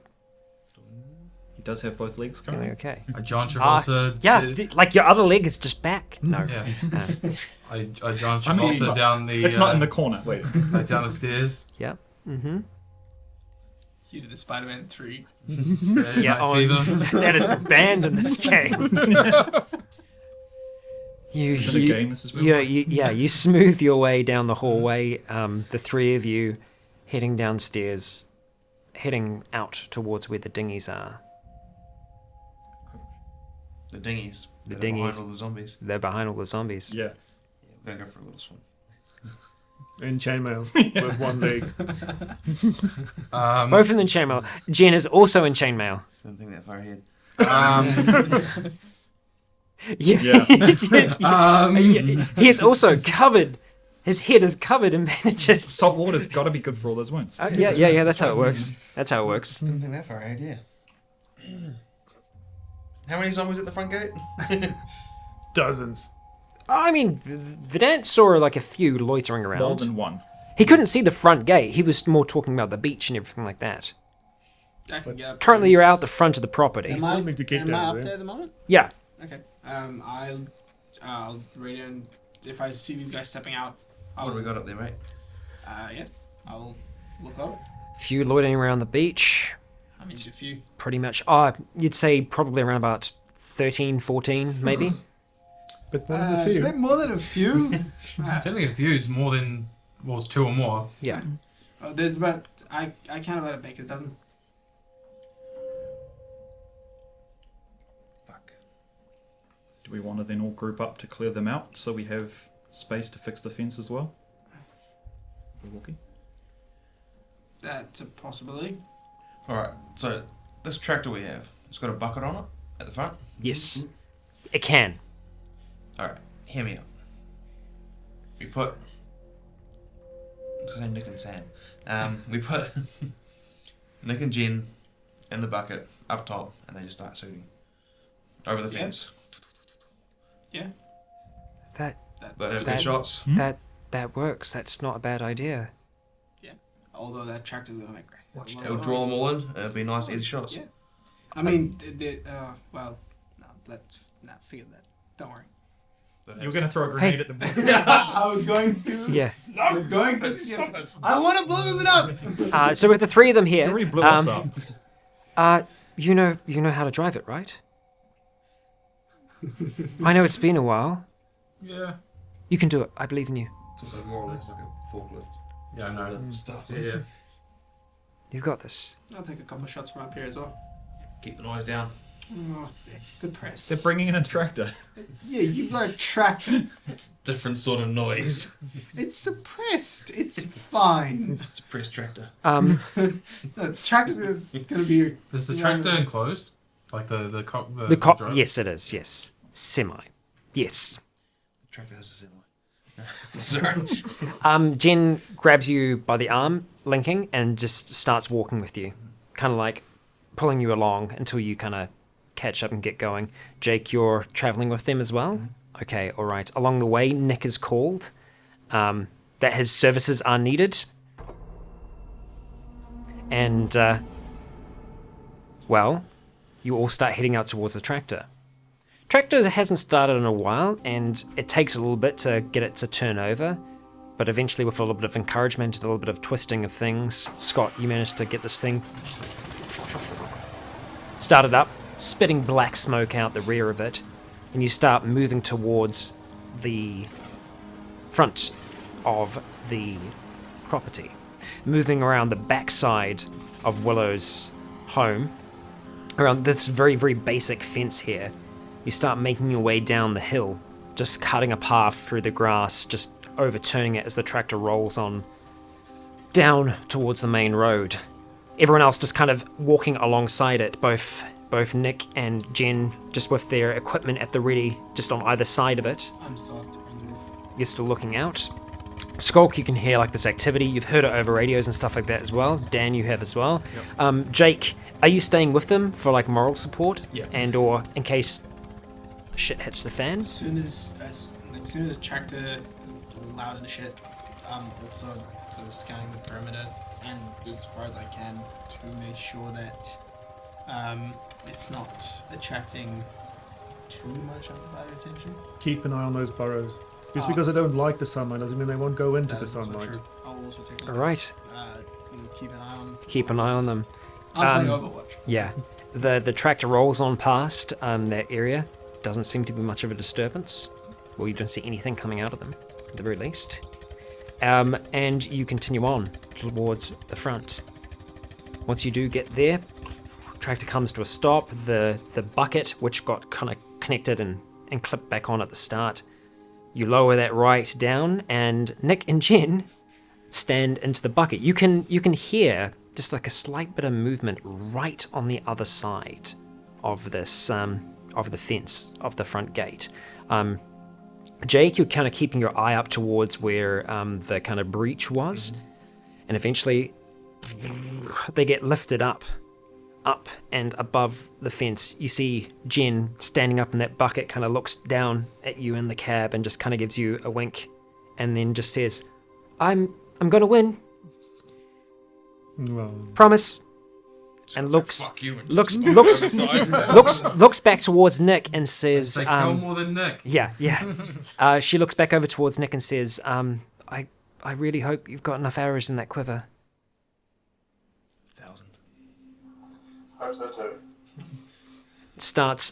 He does have both legs currently. Okay. I John Travolta. Like your other leg is just back. No. Yeah. I John Travolta down the. It's not in the corner. Wait. Like down the stairs. Yeah. Mm-hmm. You do the Spider-Man 3. So Yeah. That is banned in this game. Is it a game this is real? You smooth your way down the hallway. The three of you heading downstairs, heading out towards where the dinghies are. The dinghies. The They're dinghies. behind all the zombies. They're behind all the zombies. Yeah. We're gonna go for a little swim. In chainmail with one leg. Both of them in chainmail. Jen is also in chainmail. Don't think that far ahead. Yeah. He is also covered. His head is covered in bandages. Salt water's got to be good for all those wounds. Yeah. That's how it works. Don't think that far ahead, yeah. How many zombies at the front gate? Dozens. I mean, Vedant saw like a few loitering around. More than one. He couldn't see the front gate. He was more talking about the beach and everything like that. I can get up Currently, you're out the front of the property. Am I, Still need to get am down I up there. there at the moment? Yeah. Okay. I'll radio and if I see these guys stepping out, What do we got up there, mate? Yeah, I'll look over. Few loitering around the beach. I mean, a few. Pretty much. You'd say probably around about 13, 14, maybe. But more than a few. bit more than a few. Technically, a few is more than two or more. Yeah. There's about I count about a baker's dozen. Fuck. Do we want to then all group up to clear them out so we have space to fix the fence as well? We're walking. That's a possibility. Alright, so this tractor we have, it's got a bucket on it at the front. Yes. It can. Alright, hear me out. We put... Say Nick and Sam. We put Nick and Jen in the bucket up top and they just start shooting. Over the fence. Yeah. That They have good shots. that works. That's not a bad idea. Although that tractor's gonna make great. It'll draw them all in and it'll be nice, easy shots. Yeah. I mean, figure that. Don't worry. You were going to throw a grenade at them. I was going to. Yeah. I was going to suggest. I want to blow it up. So with the three of them You here, already blew us up. you know how to drive it, right? I know it's been a while. Yeah. You can do it. I believe in you. It's also more or less like a forklift. Yeah, I know. Stuff. Yeah. You've got this. I'll take a couple of shots from up here as well. Keep the noise down. Oh, it's suppressed. They're bringing in a tractor. Yeah, you've got a tractor. It's different sort of noise. It's suppressed. It's fine. It's a press tractor. No, the tractor's gonna be. Is the tractor enclosed? Like the drive? Yes, it is. Yes, semi. Yes. The tractor has a semi. Sorry. Jen grabs you by the arm, linking, and just starts walking with you, kind of like pulling you along until you kind of catch up and get going. Jake, you're traveling with them as well? Okay, all right. Along the way, Nick is called that his services are needed. And, well, you all start heading out towards the tractor. Tractor hasn't started in a while, and it takes a little bit to get it to turn over. But eventually, with a little bit of encouragement and a little bit of twisting of things, Scott, you managed to get this thing started up, spitting black smoke out the rear of it, and you start moving towards the front of the property, moving around the backside of Willow's home, around this very, very basic fence here. You start making your way down the hill, just cutting a path through the grass, just overturning it as the tractor rolls on down towards the main road. Everyone else just kind of walking alongside it, both Nick and Jen, just with their equipment at the ready, just on either side of it. I'm still on the roof. You're still looking out. Skulk, you can hear like this activity. You've heard it over radios and stuff like that as well. Dan, you have as well. Yep. Jake, are you staying with them for like moral support? Yeah. And or in case shit hits the fan? As soon as the tractor all loud and shit. Also sort of scanning the perimeter and as far as I can to make sure that it's not attracting too much undivided attention. Keep an eye on those burrows. Just because they don't like the sunlight doesn't mean they won't go into the sunlight. I'll also take a look. All right. Keep an eye on. Keep an eye on them. I'm playing Overwatch. Yeah. The tractor rolls on past that area. Doesn't seem to be much of a disturbance. Well, you don't see anything coming out of them, at the very least. And you continue on towards the front. Once you do get there, tractor comes to a stop. The bucket, which got kind of connected and clipped back on at the start, you lower that right down, and Nick and Jen stand into the bucket. You can hear just like a slight bit of movement right on the other side of this of the fence of the front gate. Jake, you're kind of keeping your eye up towards where the kind of breach was, and eventually they get lifted up and above the fence. You see Jen standing up in that bucket, kind of looks down at you in the cab and just kind of gives you a wink, and then just says, "I'm gonna win. Well, Promise." And looks back towards Nick and says, They kill more than Nick. Yeah. She looks back over towards Nick and says, I really hope you've got enough arrows in that quiver. 1,000. Hope so too. Starts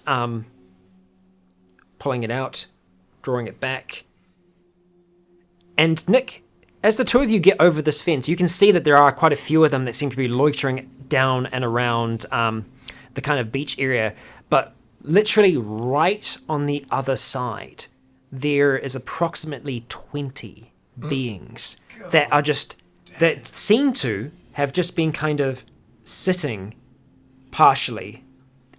pulling it out, drawing it back. And Nick, as the two of you get over this fence, you can see that there are quite a few of them that seem to be loitering down and around the kind of beach area. But literally right on the other side, there is approximately 20 beings that seem to have just been kind of sitting partially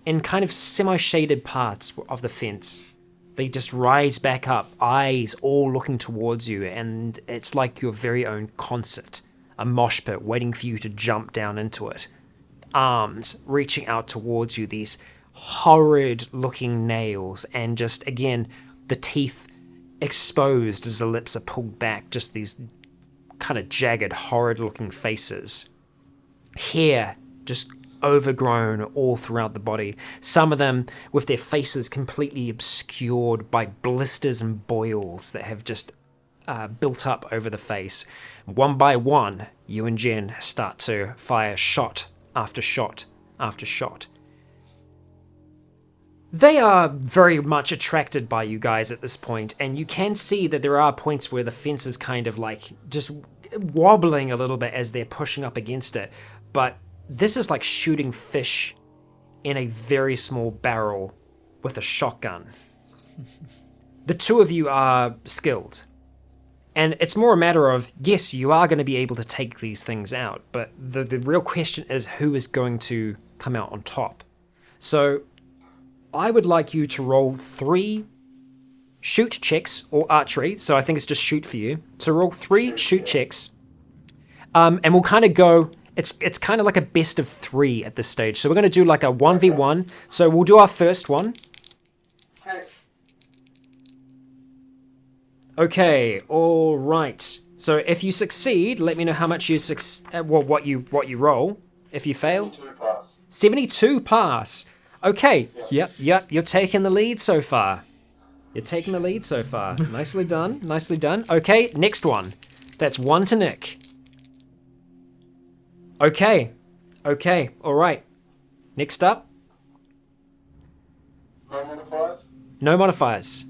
in kind of semi-shaded parts of the fence. They just rise back up, eyes all looking towards you, and it's like your very own concert, a mosh pit waiting for you to jump down into it. Arms reaching out towards you, these horrid-looking nails, and just, again, the teeth exposed as the lips are pulled back, just these kind of jagged, horrid-looking faces. Hair just overgrown all throughout the body. Some of them with their faces completely obscured by blisters and boils that have just built up over the face. One by one, you and Jen start to fire shot after shot after shot. They are very much attracted by you guys at this point, and you can see that there are points where the fence is kind of like just wobbling a little bit as they're pushing up against it, but this is like shooting fish in a very small barrel with a shotgun. The two of you are skilled. And it's more a matter of, yes, you are going to be able to take these things out, but the real question is who is going to come out on top. So I would like you to roll 3 shoot checks, or archery, so I think it's just shoot for you. So roll 3 shoot checks, and we'll kind of go... It's kind of like a best of 3 at this stage. So we're going to do like a 1v1. So we'll do our first one. Okay, all right. So if you succeed, let me know how much you what you roll. If you fail, 72 pass. Okay. Yep. You're taking the lead so far. Nicely done. Okay, next one. That's 1 to Nick. Okay, all right. Next up. No modifiers? No modifiers.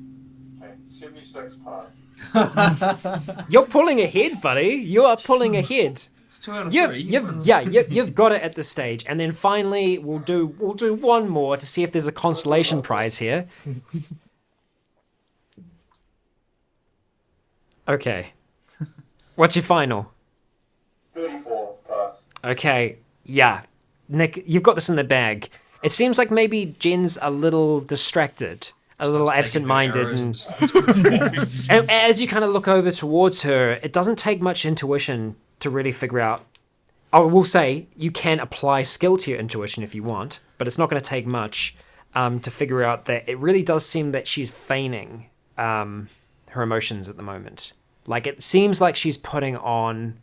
Okay, 76 pass. You're pulling ahead, buddy. You are pulling ahead. It's 2 out of 3. You've got it at this stage. And then finally, we'll do one more to see if there's a consolation prize here. Okay. What's your final? 34 pass. Okay, yeah. Nick, you've got this in the bag. It seems like maybe Jen's a little distracted, a little absent-minded. And as you kind of look over towards her, it doesn't take much intuition to really figure out. I will say, you can apply skill to your intuition if you want, but it's not going to take much to figure out that it really does seem that she's feigning her emotions at the moment. Like, it seems like she's putting on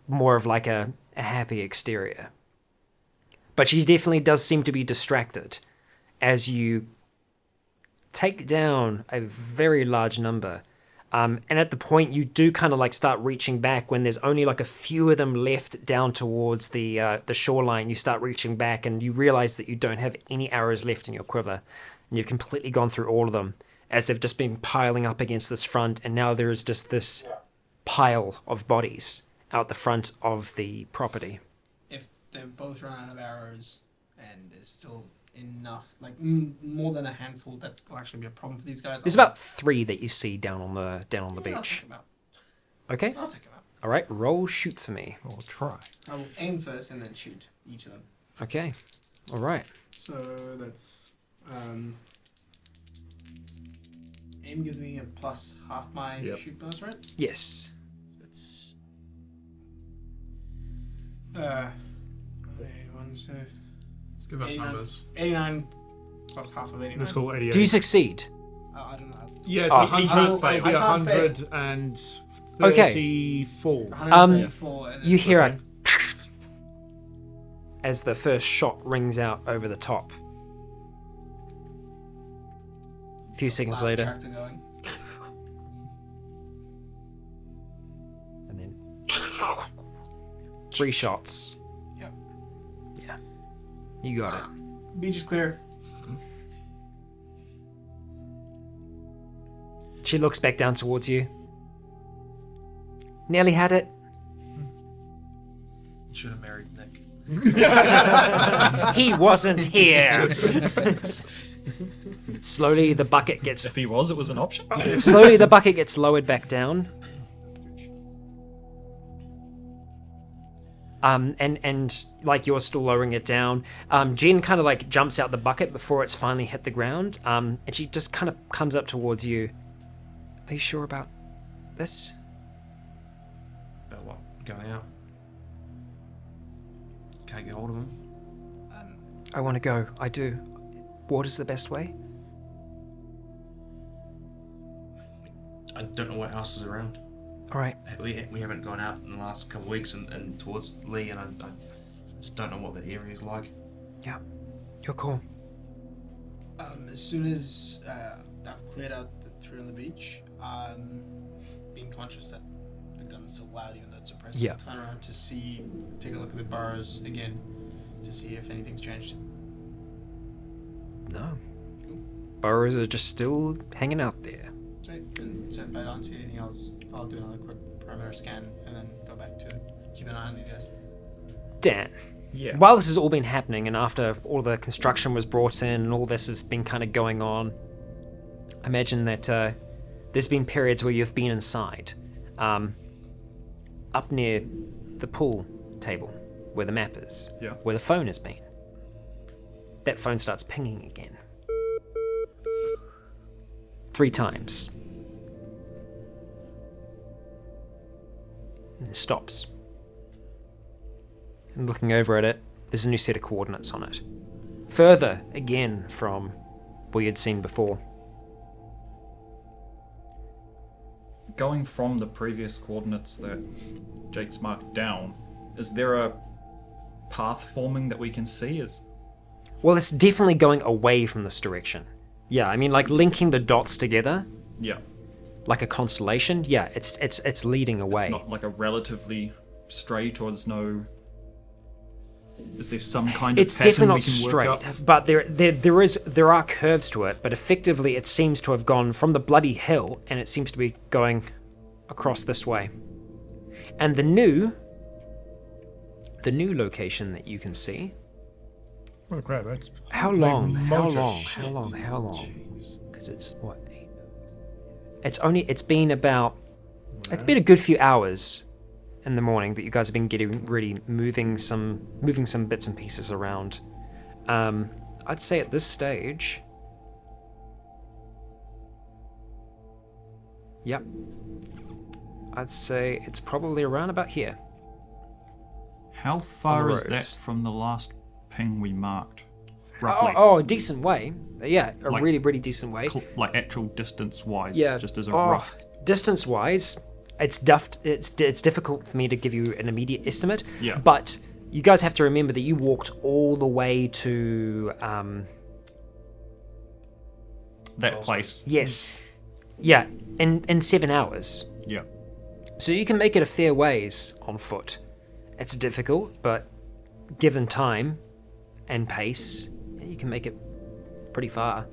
more of like a happy exterior. But she definitely does seem to be distracted as you take down a very large number. And at the point you do kind of like start reaching back when there's only like a few of them left down towards the shoreline. You start reaching back and you realize that you don't have any arrows left in your quiver. And you've completely gone through all of them as they've just been piling up against this front. And now there is just this pile of bodies out the front of the property. If they've both run out of arrows and there's still enough, like more than a handful, that will actually be a problem for these guys. There's about 3 that you see down on the I'll beach. take them out. Okay. I'll take them out. All right. Roll shoot for me. We'll try. I will aim first and then shoot each of them. Okay. All right. So that's aim gives me a plus half my shoot bonus, right? Yes. It's one, so Let's give us 89. numbers. 89 plus half of 89. Let's go 88. Do you succeed? I don't know. Yeah, Oh, he can't fail. It'll be I can't 134. 134 and then You hear a as the first shot rings out over the top. A few seconds loud later, tractor going. and then 3 shots. Yep. Yeah, you got it. Beach is clear. She looks back down towards you. Nearly had it. Should have married Nick. He wasn't here. Slowly, the bucket gets If he was, it was an option. Slowly, the bucket gets lowered back down. And like you're still lowering it down. Jen kind of like jumps out the bucket before it's finally hit the ground. And she just kind of comes up towards you. Are you sure about this? About what? Going out? Can't get hold of him. I want to go. I do. Water's the best way? I don't know what else is around. All right. We haven't gone out in the last couple of weeks and towards Lee, and I just don't know what the area is like. Yeah. You're cool. As soon as I've cleared out the 3 on the beach, being conscious that the gun's still loud even though it's suppressed, Yeah. I'll turn around to take a look at the burrows again to see if anything's changed. No. Burrows are just still hanging out there. Sweet. And so if I don't see anything else, I'll do another quick perimeter scan and then go back to keep an eye on these guys. Dan. Yeah. While this has all been happening and after all the construction was brought in and all this has been kind of going on, I imagine that there's been periods where you've been inside, up near the pool table where the map is, Yeah. where the phone has been. That phone starts pinging again. 3 times. And it stops. And looking over at it, there's a new set of coordinates on it. Further, again, from what you'd seen before. Going from the previous coordinates that Jake's marked down, is there a path forming that we can see? Well, it's definitely going away from this direction. Yeah, I mean, like linking the dots together, Yeah. like a constellation. Yeah, it's leading away. It's not like a relatively straight, or there's no. Is there some kind of It's pattern definitely not we can straight, work up? but there are curves to it. But effectively, it seems to have gone from the bloody hill, and it seems to be going across this way. And the new location that you can see. Oh crap! That's How long? How motor long? shit. How long? How long? Because it's what? 8? It's been about. It's been a good few hours in the morning that you guys have been getting ready, moving some bits and pieces around. I'd say at this stage. Yep. I'd say it's probably around about here. How far is that roads. from the last ping we marked? Roughly. Oh, a decent way. Yeah, a Like- really, really decent way. Like actual distance wise, Yeah. just as a Oh, rough. Distance-wise, it's difficult for me to give you an immediate estimate. Yeah. But you guys have to remember that you walked all the way to That place. yes, yeah, in 7 hours. Yeah. So you can make it a fair ways on foot. It's difficult, but given time and pace, you can make it pretty far.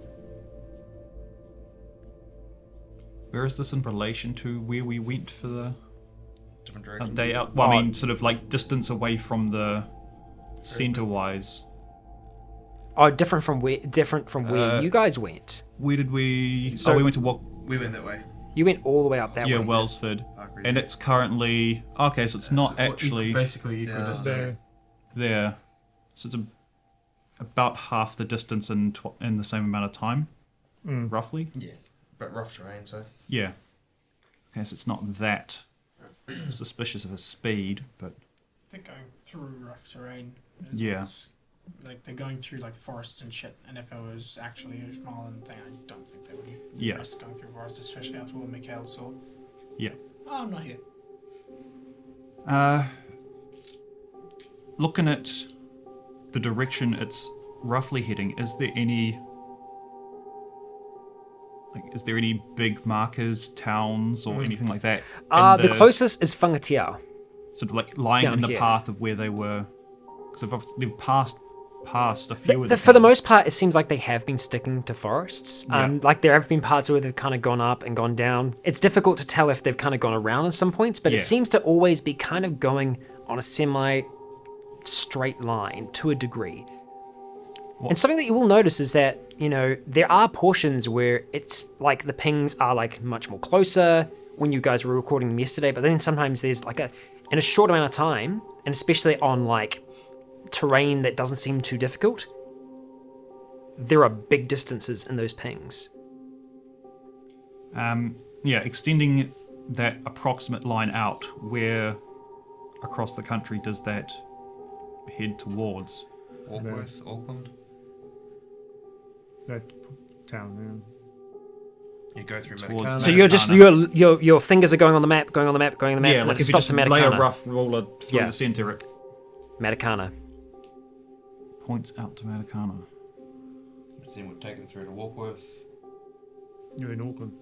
Where is this in relation to where we went for the Different direction. day out? Well, I mean, sort of like distance away from the center-wise. Oh, different from where you guys went. Where did we... So- we went to walk... We went that way. You went all the way up that Yeah, way. Wellsford. Agree. And it's currently... Okay, so it's not actually basically equidistant. There. there. So it's about half the distance in the same amount of time, roughly. Yeah, but rough terrain, so. Yeah. Okay, so it's not that suspicious of a speed, but They're going through rough terrain. as Yeah. well as- Like, they're going through, like, forests and shit, and if it was actually a Schmalen thing, I don't think they would Yeah. risk going through forests, especially after what Mikhail saw. yeah. Oh, I'm not here. Looking at the direction it's roughly heading, is there any big markers, towns, or anything like that? in The closest is Whangatiao. sort of like lying down in the here. path of where they were, because they've passed a few of the For the towns. most part, it seems like they have been sticking to forests. Yeah. Like there have been parts where they've kind of gone up and gone down. It's difficult to tell if they've kind of gone around at some points, but it Yeah. seems to always be kind of going on a semi-straight line to a degree. And something that you will notice is that, there are portions where it's like the pings are like much more closer when you guys were recording them yesterday, but then sometimes there's like in a short amount of time, and especially on like terrain that doesn't seem too difficult, there are big distances in those pings. Extending that approximate line out, where across the country does that head towards? Warkworth, Auckland. That town, You go through Towards Matakana. So you're just your fingers are going on the map, Yeah, and like then it if you stops just at lay a Matakana. rough ruler through Yeah. the centre, it Matakana. points out to Matakana. Then we'll take him through to Warkworth. You're in Auckland.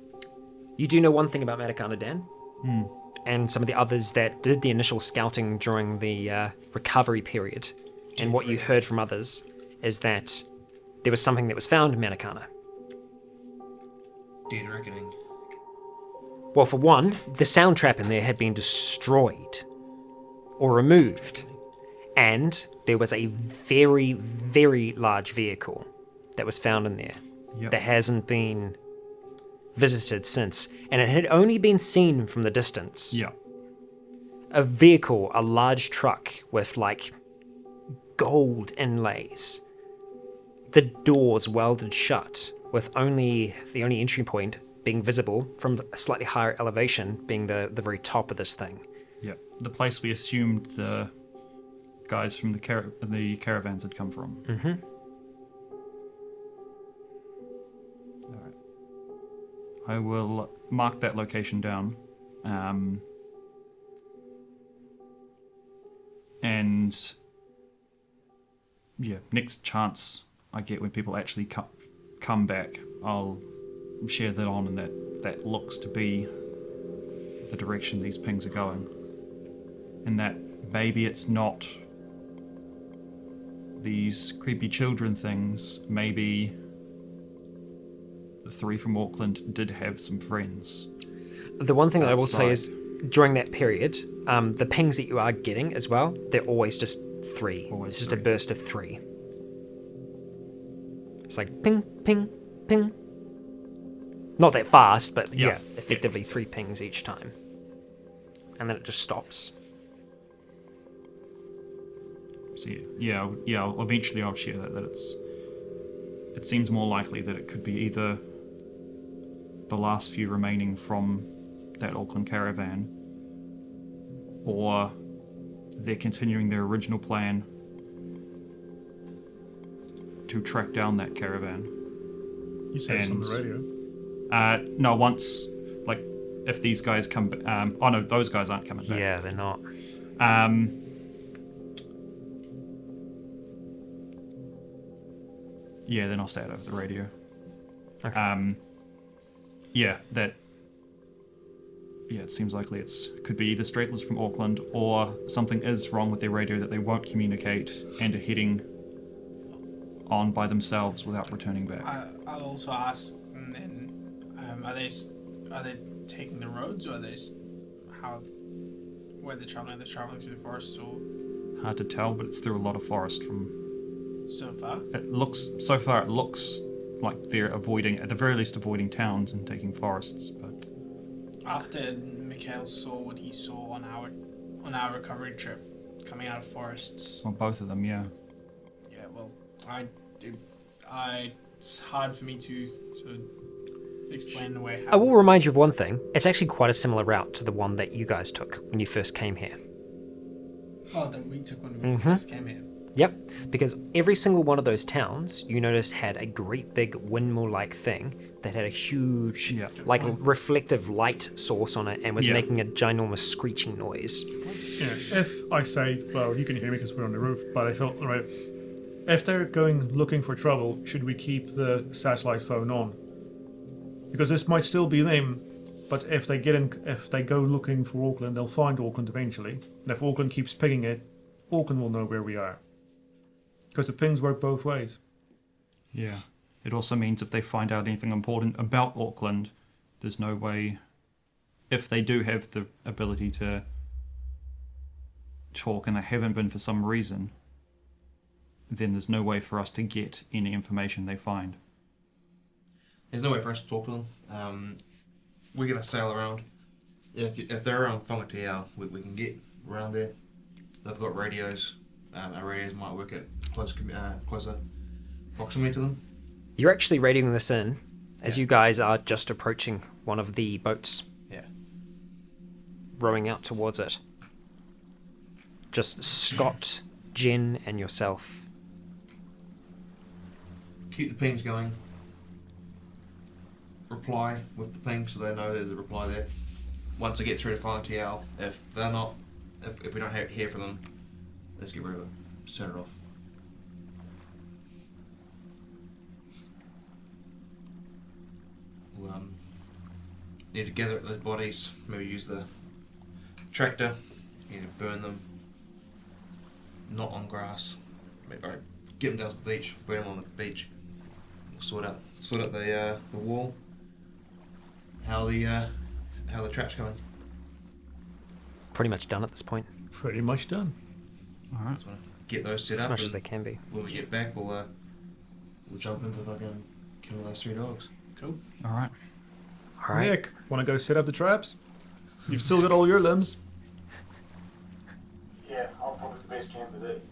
You do know one thing about Matakana, Dan, and some of the others that did the initial scouting during the recovery period, and what you heard from others is that there was something that was found in Matakana. Dead Reckoning. Well, for one, the sound trap in there had been destroyed or removed, and there was a very, very large vehicle that was found in there Yep. that hasn't been visited since, and it had only been seen from the distance. Yeah. A vehicle, a large truck with like gold inlays, the doors welded shut, with the only entry point being visible from a slightly higher elevation being the very top of this thing. Yeah. The place we assumed the guys from the caravans had come from. Mm-hmm. Alright. I will mark that location down. And yeah, next chance I get when people actually come back, I'll share that on, and that looks to be the direction these pings are going. And that maybe it's not these creepy children things, maybe the three from Auckland did have some friends. The one thing that I will say Outside. is, during that period, the pings that you are getting as well, they're always just three. Always it's just three. a burst of three. It's like ping, ping, ping. Not that fast, but yeah, effectively 3 pings each time. And then it just stops. So yeah. Eventually I'll share that it seems more likely that it could be either the last few remaining from that Auckland caravan, or they're continuing their original plan to track down that caravan. You said this on the And- radio. No, once, like, if these guys come. Oh no, those guys aren't coming back. Yeah, they're not. Yeah, then I'll say it over the radio. Okay. Yeah, that. Yeah, it seems likely could be either straightlers from Auckland or something is wrong with their radio that they won't communicate and are heading on by themselves without returning back. I'll also ask, and then, are they taking the roads, or are they where they're traveling? Are they traveling through the forest or Hard to tell, but it's through a lot of forest from. so far? It looks like they're avoiding, at the very least, avoiding towns and taking forests. But After Mikhail saw what he saw on our recovery trip, coming out of forests. well, both of them, yeah. Yeah, well, it's hard for me to sort of explain away how. I will remind you of one thing. It's actually quite a similar route to the one that you guys took when you first came here. Oh, that we took when we first came here. Yep, because every single one of those towns, you noticed, had a great big windmill-like thing that had a huge, reflective light source on it and was making a ginormous screeching noise. Yeah, if I say, well, you can hear me because we're on the roof, but I thought, right, if they're going looking for trouble, should we keep the satellite phone on? Because this might still be them, but if they go looking for Auckland, they'll find Auckland eventually. And if Auckland keeps pinging it, Auckland will know where we are. Because the pings work both ways. Yeah. It also means if they find out anything important about Auckland, there's no way, if they do have the ability to talk and they haven't been for some reason, then there's no way for us to get any information they find. There's no way for us to talk to them. We're going to sail around. If they're around Whangatea, we can get around there. They've got radios. Our radios might work at closer proximity to them. You're actually radioing this in as you guys are just approaching one of the boats. Yeah. Rowing out towards it. Just Scott, Jen, and yourself. Keep the pings going. Reply with the ping so they know there's a reply there. Once they get through to Whangatea, if we don't hear from them, let's get rid of it. Just turn it off. We'll need to gather those bodies, maybe use the tractor, need to burn them, not on grass. Maybe, get them down to the beach, burn them on the beach. We'll sort out the wall, how the trap's going. Pretty much done at this point. Pretty much done. All right. So get those set As up. much as they can be. When we get back, we'll jump into fucking kill those 3 dogs. Cool. All right. All right. Nick, want to go set up the traps? You've still got all your limbs. Yeah, I'm probably the best candidate.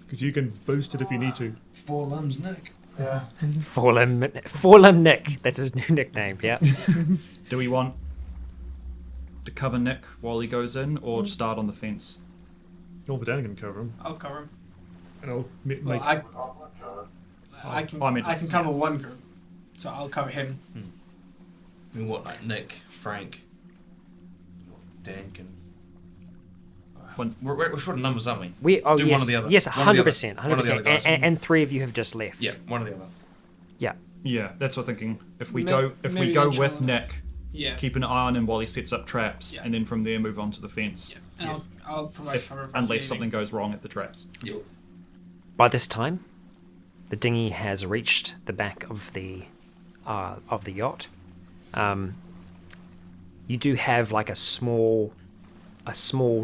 Because you can boost it if you need to. 4 limbs, Nick. Yeah. Four limb Nick. That's his new nickname, yeah. Do we want to cover Nick while he goes in, or start on the fence? Oh, but Dan can cover him. I'll cover him. And I'll make... Well, I mean- can cover one group, so I'll cover him. I mean, what, like Nick, Frank, Dan can... We're short of numbers, aren't we? Do yes, one or the other. Yes, One or the 100%. other. One or the other 100%. guys. And 3 of you have just left. Yeah, one or the other. Yeah. Yeah, that's what I'm thinking. If we Maybe go each with other. Nick, Yeah. keep an eye on him while he sets up traps, Yeah. and then from there move on to the fence. Yeah. And I'll provide cover for Unless something goes wrong at the traps. Yep. By this time, the dinghy has reached the back of the yacht. You do have like a small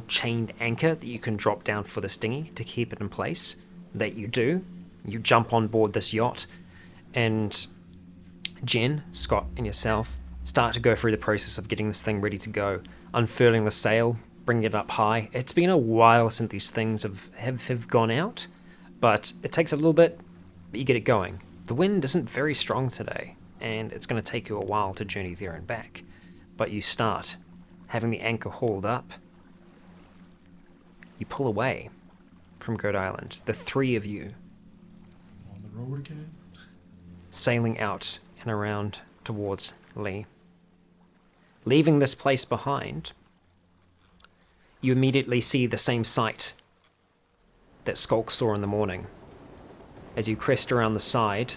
chained anchor that you can drop down for this dinghy to keep it in place. That you do. You jump on board this yacht, and Jen, Scott, and yourself start to go through the process of getting this thing ready to go, unfurling the sail, bringing it up high. It's been a while since these things have gone out, but it takes a little bit, but you get it going. The wind isn't very strong today, and it's going to take you a while to journey there and back, but you start having the anchor hauled up. You pull away from Goat Island, the 3 of you, On the road again. sailing out and around towards Lee. leaving this place behind, you immediately see the same sight that Skulk saw in the morning. As you crest around the side,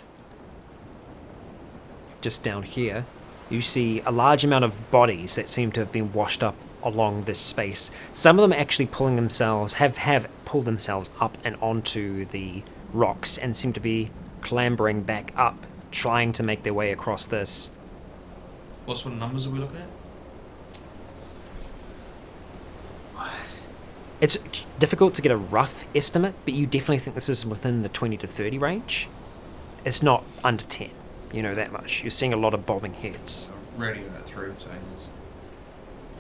just down here, you see a large amount of bodies that seem to have been washed up along this space. Some of them actually pulling themselves, have pulled themselves up and onto the rocks and seem to be clambering back up, trying to make their way across this. What sort of numbers are we looking at? It's difficult to get a rough estimate, but you definitely think this is within the 20 to 30 range. It's not under 10, you know that much. You're seeing a lot of bobbing heads. Radio that through, saying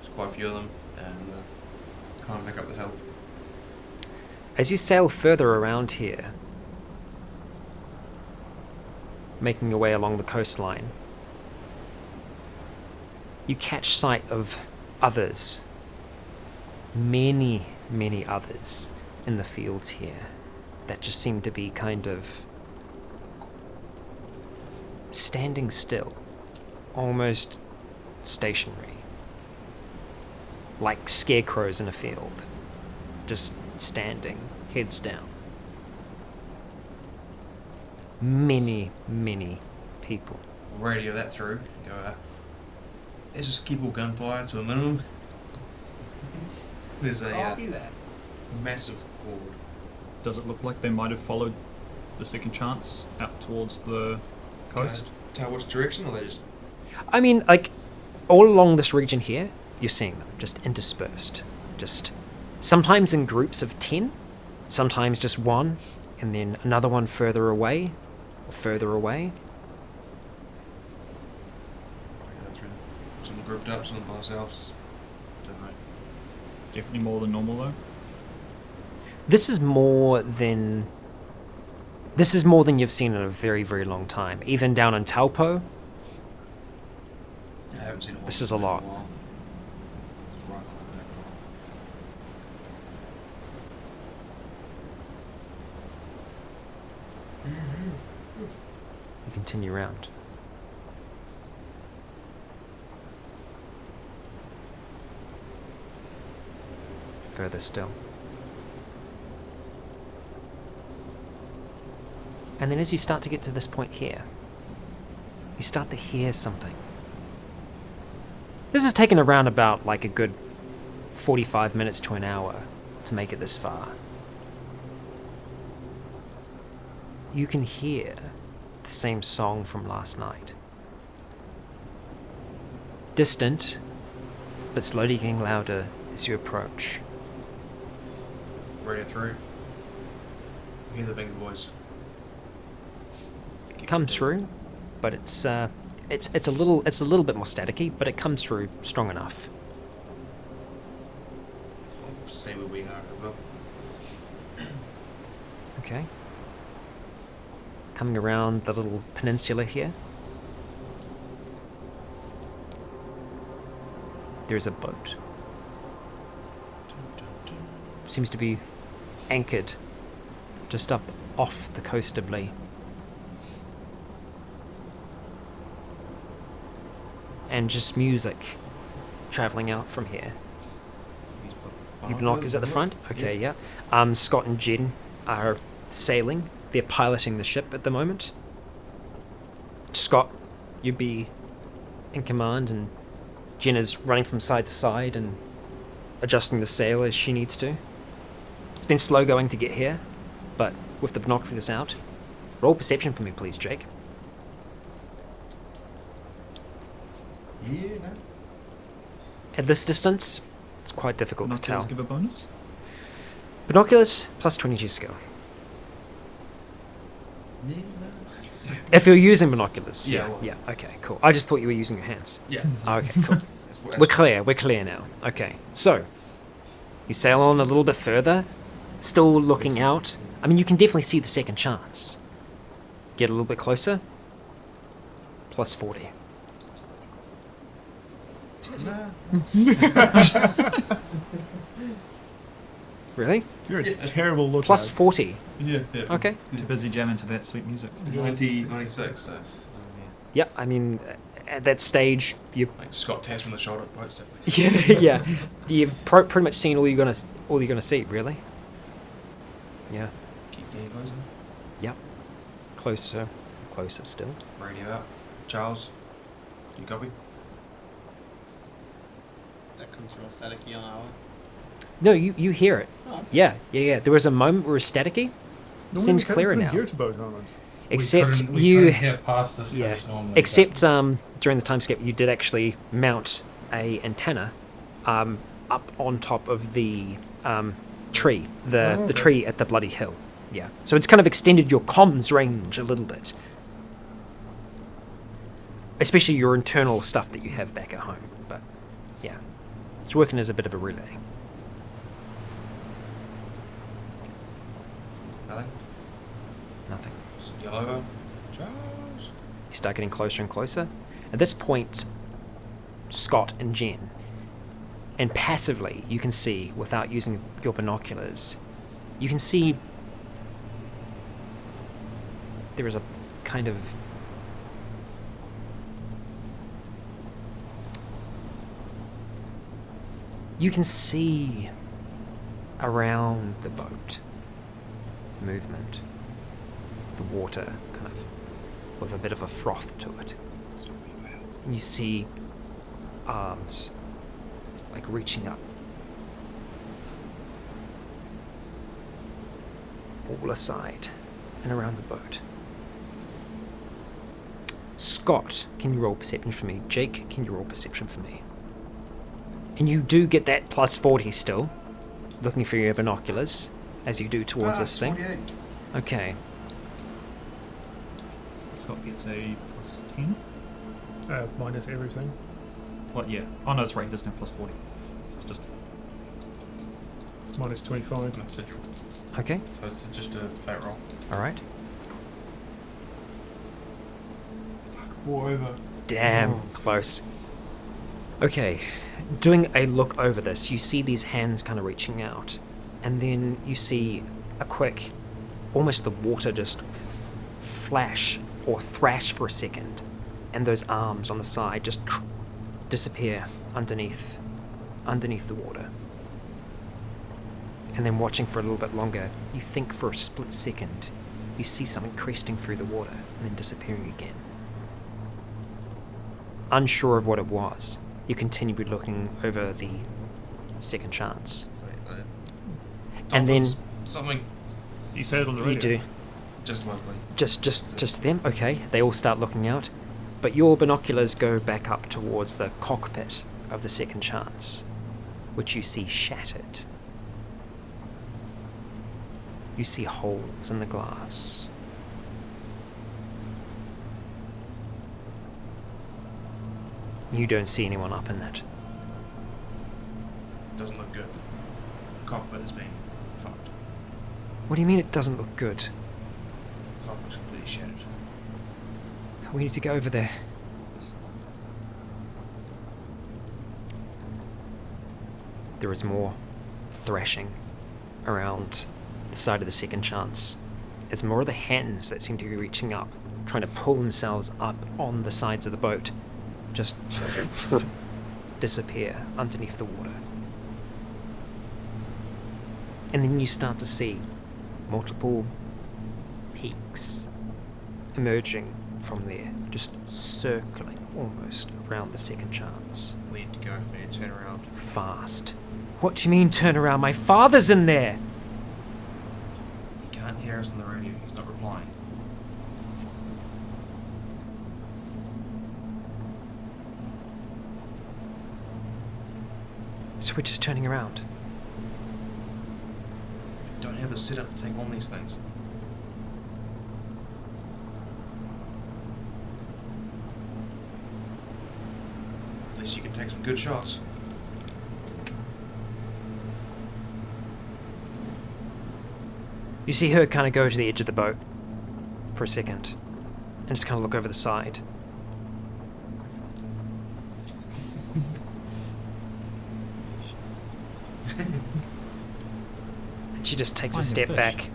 there's quite a few of them, and can't pick up the hill. As you sail further around here, making your way along the coastline, you catch sight of others. Many others in the fields here that just seem to be kind of standing still, almost stationary, like scarecrows in a field, just standing, heads down. Many people. Radio that through. Go, let's just keep all gunfire to a minimum. There's a Copy that. massive horde. Does it look like they might have followed the second chance out towards the coast? Tell which direction, or they just... I mean, like, all along this region here, you're seeing them just interspersed. Just sometimes in groups of 10, sometimes just one, and then another one further away, or further away. Some grouped up, some by themselves. Don't know. Definitely more than normal though. This is more than you've seen in a very long time. Even down in Taupo, I haven't seen a this is a lot. It's right on the back you continue round. Further still. And then as you start to get to this point here, you start to hear something. This has taken around about like a good 45 minutes to an hour to make it this far. You can hear the same song from last night. Distant, but slowly getting louder as you approach. Radio through. Hear the Venga boys. Comes through, but it's a little bit more staticky, but it comes through strong enough. Same where we are as well. Okay. Coming around the little peninsula here, there's a boat. Seems to be anchored just up off the coast of Lee. And just music travelling out from here. Your binoculars at the front? Okay, yeah. Scott and Jen are sailing. They're piloting the ship at the moment. Scott, you'd be in command, and Jen is running from side to side and adjusting the sail as she needs to. It's been slow going to get here, but with the binoculars out. Roll perception for me, please, Jake. Yeah, no. At this distance, it's quite difficult to Binoculars tell. give a bonus? Binoculars, plus 22 skill. Yeah, no. If you're using binoculars. Yeah, Yeah, well. okay, cool. I just thought you were using your hands. Yeah. Okay, cool. We're clear now. Okay, so you sail on a little bit further, still looking out. I mean, you can definitely see the second chance. Get a little bit closer. Plus 40. Really? You're a terrible looker. Plus 40. Yeah. Okay. Too busy jamming to that sweet music. 96, so... Yeah, I mean, at that stage, you Like Scott taps me on the shoulder. Post yeah, you've pretty much seen all you're gonna see, really. Yeah. Keep getting closer. Yep. Closer still. Radio out. Charles, you copy? Does that come through a static on our? No, you hear it. Oh. Yeah. There was a moment where it was staticky. Normally Seems we couldn't- clearer couldn't now. hear it about Harlan. Except we you. couldn't hear past this Yeah. first normally. Except during the time skip, you did actually mount a antenna up on top of the tree, the tree at the bloody hill. Yeah. So it's kind of extended your comms range a little bit, especially your internal stuff that you have back at home. But yeah, it's working as a bit of a relay. Nothing? Nothing. Just yell over. Charles. You start getting closer and closer. At this point, Scott and Jen, and passively, you can see, without using your binoculars, you can see there is a kind of you can see around the boat movement, the water kind of with a bit of a froth to it, and you see arms like reaching up all aside and around the boat. Scott, can you roll perception for me? Jake, can you roll perception for me? And you do get that plus 40 still, looking for your binoculars, as you do towards this thing. 48. Okay. Scott gets a +10. Minus everything. What? Yeah. Oh no, that's right. There's no +40. It's just It's minus 25. That's it. Okay. So it's just a fat roll. Alright. 4 over. Damn, close. Okay, doing a look over this, you see these hands kind of reaching out, and then you see a quick, almost the water just flash or thrash for a second, and those arms on the side just disappear underneath the water. And then watching for a little bit longer, you think for a split second, you see something cresting through the water and then disappearing again. Unsure of what it was, you continued looking over the second chance. And then something. You said it on the radio. you do. Just locally. Just them? Okay. They all start looking out. But your binoculars go back up towards the cockpit of the second chance, which you see shattered. You see holes in the glass. You don't see anyone up in it. Doesn't look good. The cockpit is being fucked. What do you mean it doesn't look good? The cockpit's completely shattered. We need to go over there. There is more thrashing around the side of the second chance. It's more of the hands that seem to be reaching up, trying to pull themselves up on the sides of the boat, just disappear underneath the water. And then you start to see multiple peaks emerging from there, just circling almost around the second chance. We need to go. We need to turn around. Fast. What do you mean turn around? My father's in there! He can't hear us on the radio. He's not replying. So we're just turning around. We don't have the setup to take on these things. At least you can take some good shots. You see her kind of go to the edge of the boat for a second and just kind of look over the side. And she just takes a Find the step fish. back.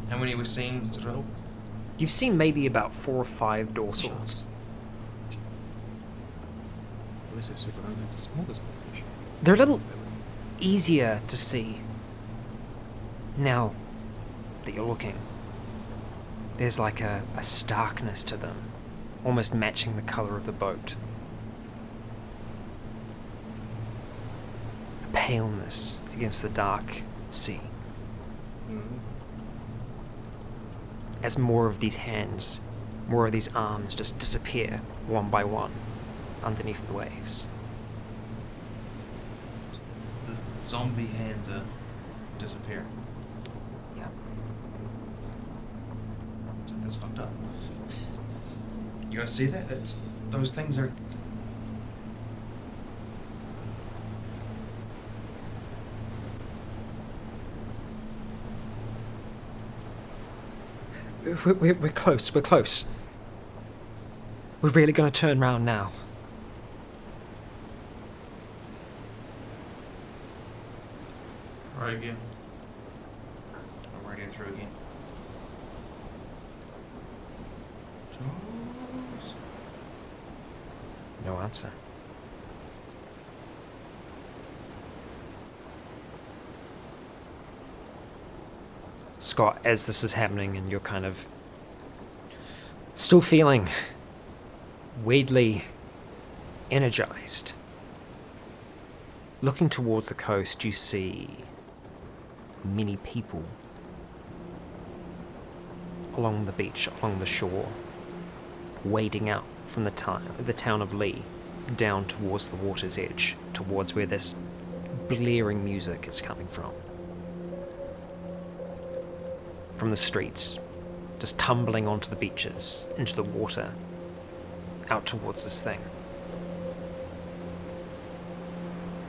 How many we're seeing? Sort of You've seen maybe about 4 or 5 dorsals. It's the smallest fish. They're a little easier to see now that you're looking. There's like a starkness to them, almost matching the colour of the boat. A paleness against the dark sea. As more of these hands, more of these arms just disappear one by one underneath the waves. The zombie hands are disappearing. Yeah. So that's fucked up. You guys see that? Those things are... We're close, we're close. We're really gonna turn round now. Right again. I'm right in through again. No answer. Scott, as this is happening and you're kind of still feeling weirdly energized, looking towards the coast, you see many people along the beach, along the shore, wading out from the town of Lee down towards the water's edge, towards where this blaring music is coming from. From the streets, just tumbling onto the beaches, into the water, out towards this thing.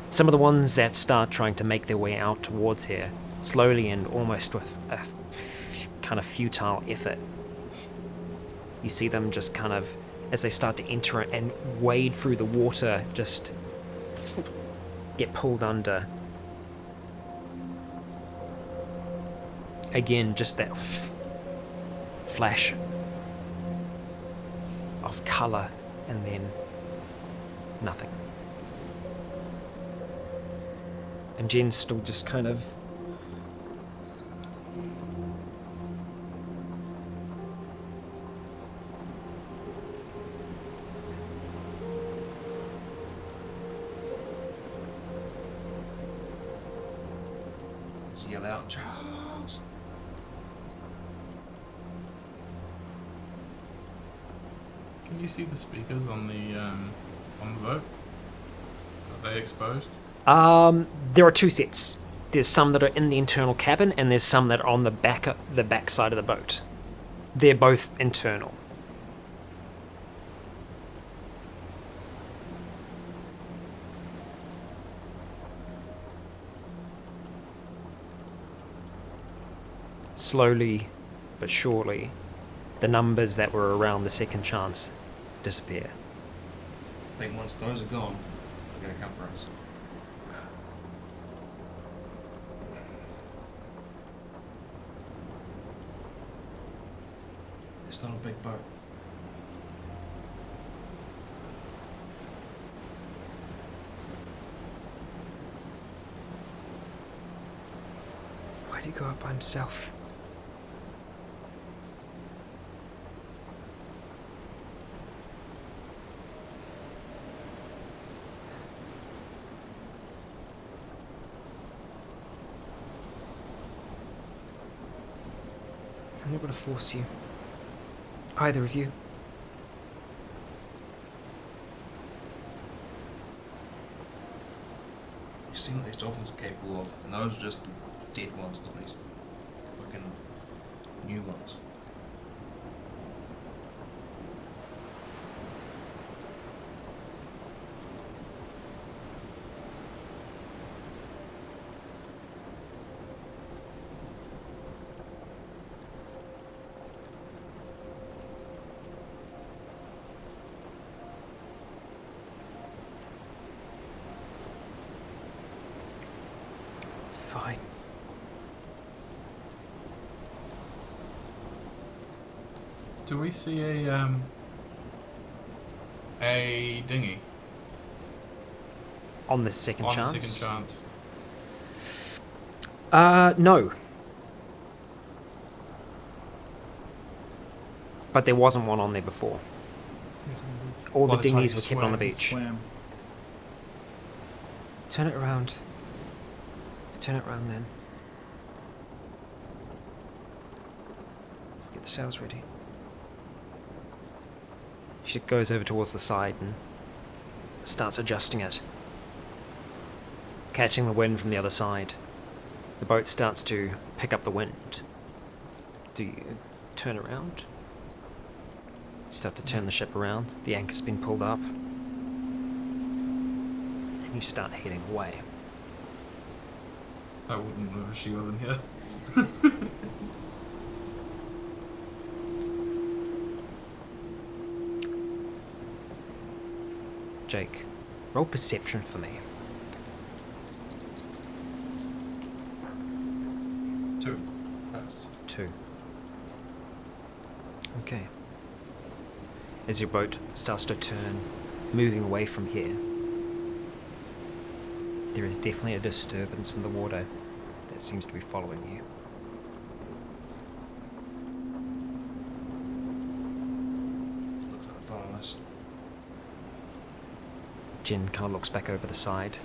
Some of the ones that start trying to make their way out towards here, slowly and almost with a kind of futile effort. You see them just kind of, as they start to enter it and wade through the water, just get pulled under. Again, just that flash of colour and then nothing. And Jen's still just kind of Let's yell out, Charles! Can you see the speakers on the boat? Are they exposed? there are 2 sets. There's some that are in the internal cabin, and there's some that are on the back side of the boat. They're both internal. Slowly but surely, the numbers that were around the second chance disappear. I think once those are gone, they're gonna come for us. It's not a big boat. Why'd he go up by himself? I'm not going to force you. Either of you. You see what these dolphins are capable of, and those are just the dead ones, not these fucking new ones. Fine. Do we see a dinghy On the second on chance? the second chance? No. But there wasn't one on there before. All the By the time dinghies you were kept on the swam, beach. Swam. Turn it around. Turn it around then. Get the sails ready. She goes over towards the side and starts adjusting it. Catching the wind from the other side. The boat starts to pick up the wind. Do you turn around? You start to turn the ship around. The anchor's been pulled up. And you start heading away. I wouldn't know if she wasn't here. Jake, roll perception for me. 2. 2. Okay. As your boat starts to turn, moving away from here, there is definitely a disturbance in the water that seems to be following you. Looks like they're following us. Jen kind of looks back over the side.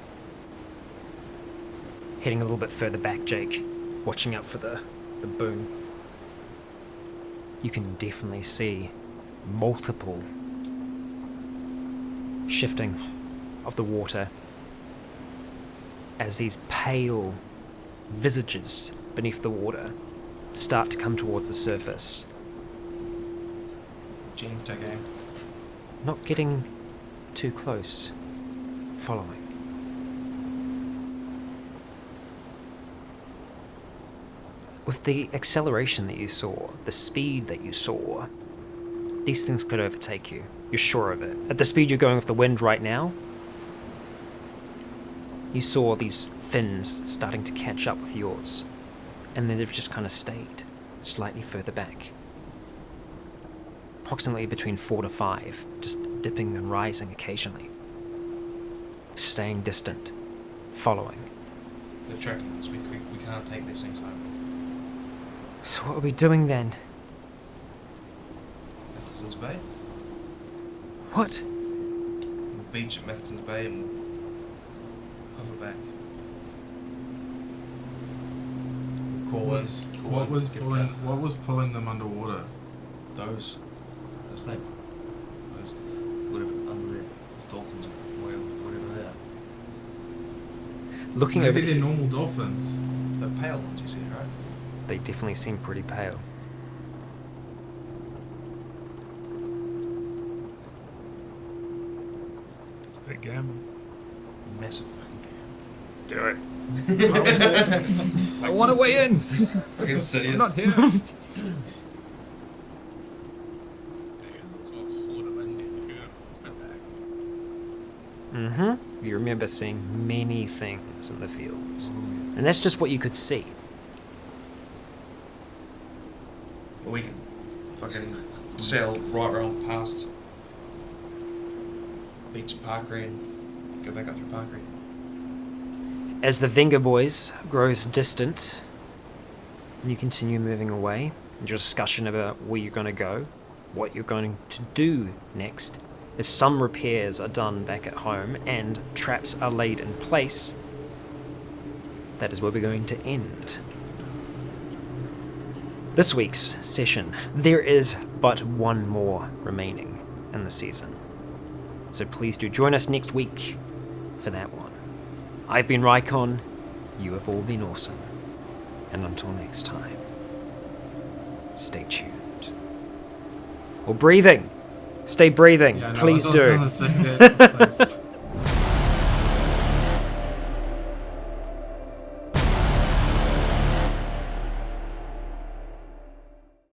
Heading a little bit further back, Jake, watching out for the boom. You can definitely see multiple shifting of the water as these pale visages beneath the water start to come towards the surface. Jen, take aim. Not getting too close, following. With the acceleration that you saw, the speed that you saw, these things could overtake you. You're sure of it. At the speed you're going with the wind right now, you saw these fins starting to catch up with yours, and then they've just kind of stayed slightly further back. Approximately between 4 to 5, just dipping and rising occasionally. Staying distant, following. They're tracking us. We can't take these things home. So what are we doing then? Matheson's Bay? What? We'll beach at Matheson's Bay and we'll hover back. Call in. What was pulling them underwater? Those things. Those whatever under there. Dolphins, whales, whatever they are. Looking Maybe over they're the... normal dolphins. The pale ones you see, right? They definitely seem pretty pale. It's a big gamble. Massive fucking Do it. I want to weigh in. fucking serious. I'm not here. Mm-hmm. You remember seeing many things in the fields. And that's just what you could see. We can fucking sail right around past beach of Parkery and go back up through Parkery. As the Venga boys grows distant, and you continue moving away, and your discussion about where you're going to go, what you're going to do next, as some repairs are done back at home and traps are laid in place, that is where we're going to end this week's session. There is but one more remaining in the season, so please do join us next week for that one. I've been Rycon, you have all been awesome, and until next time, stay tuned. Or breathing! Stay breathing, Yeah, no, please I was do. gonna say that.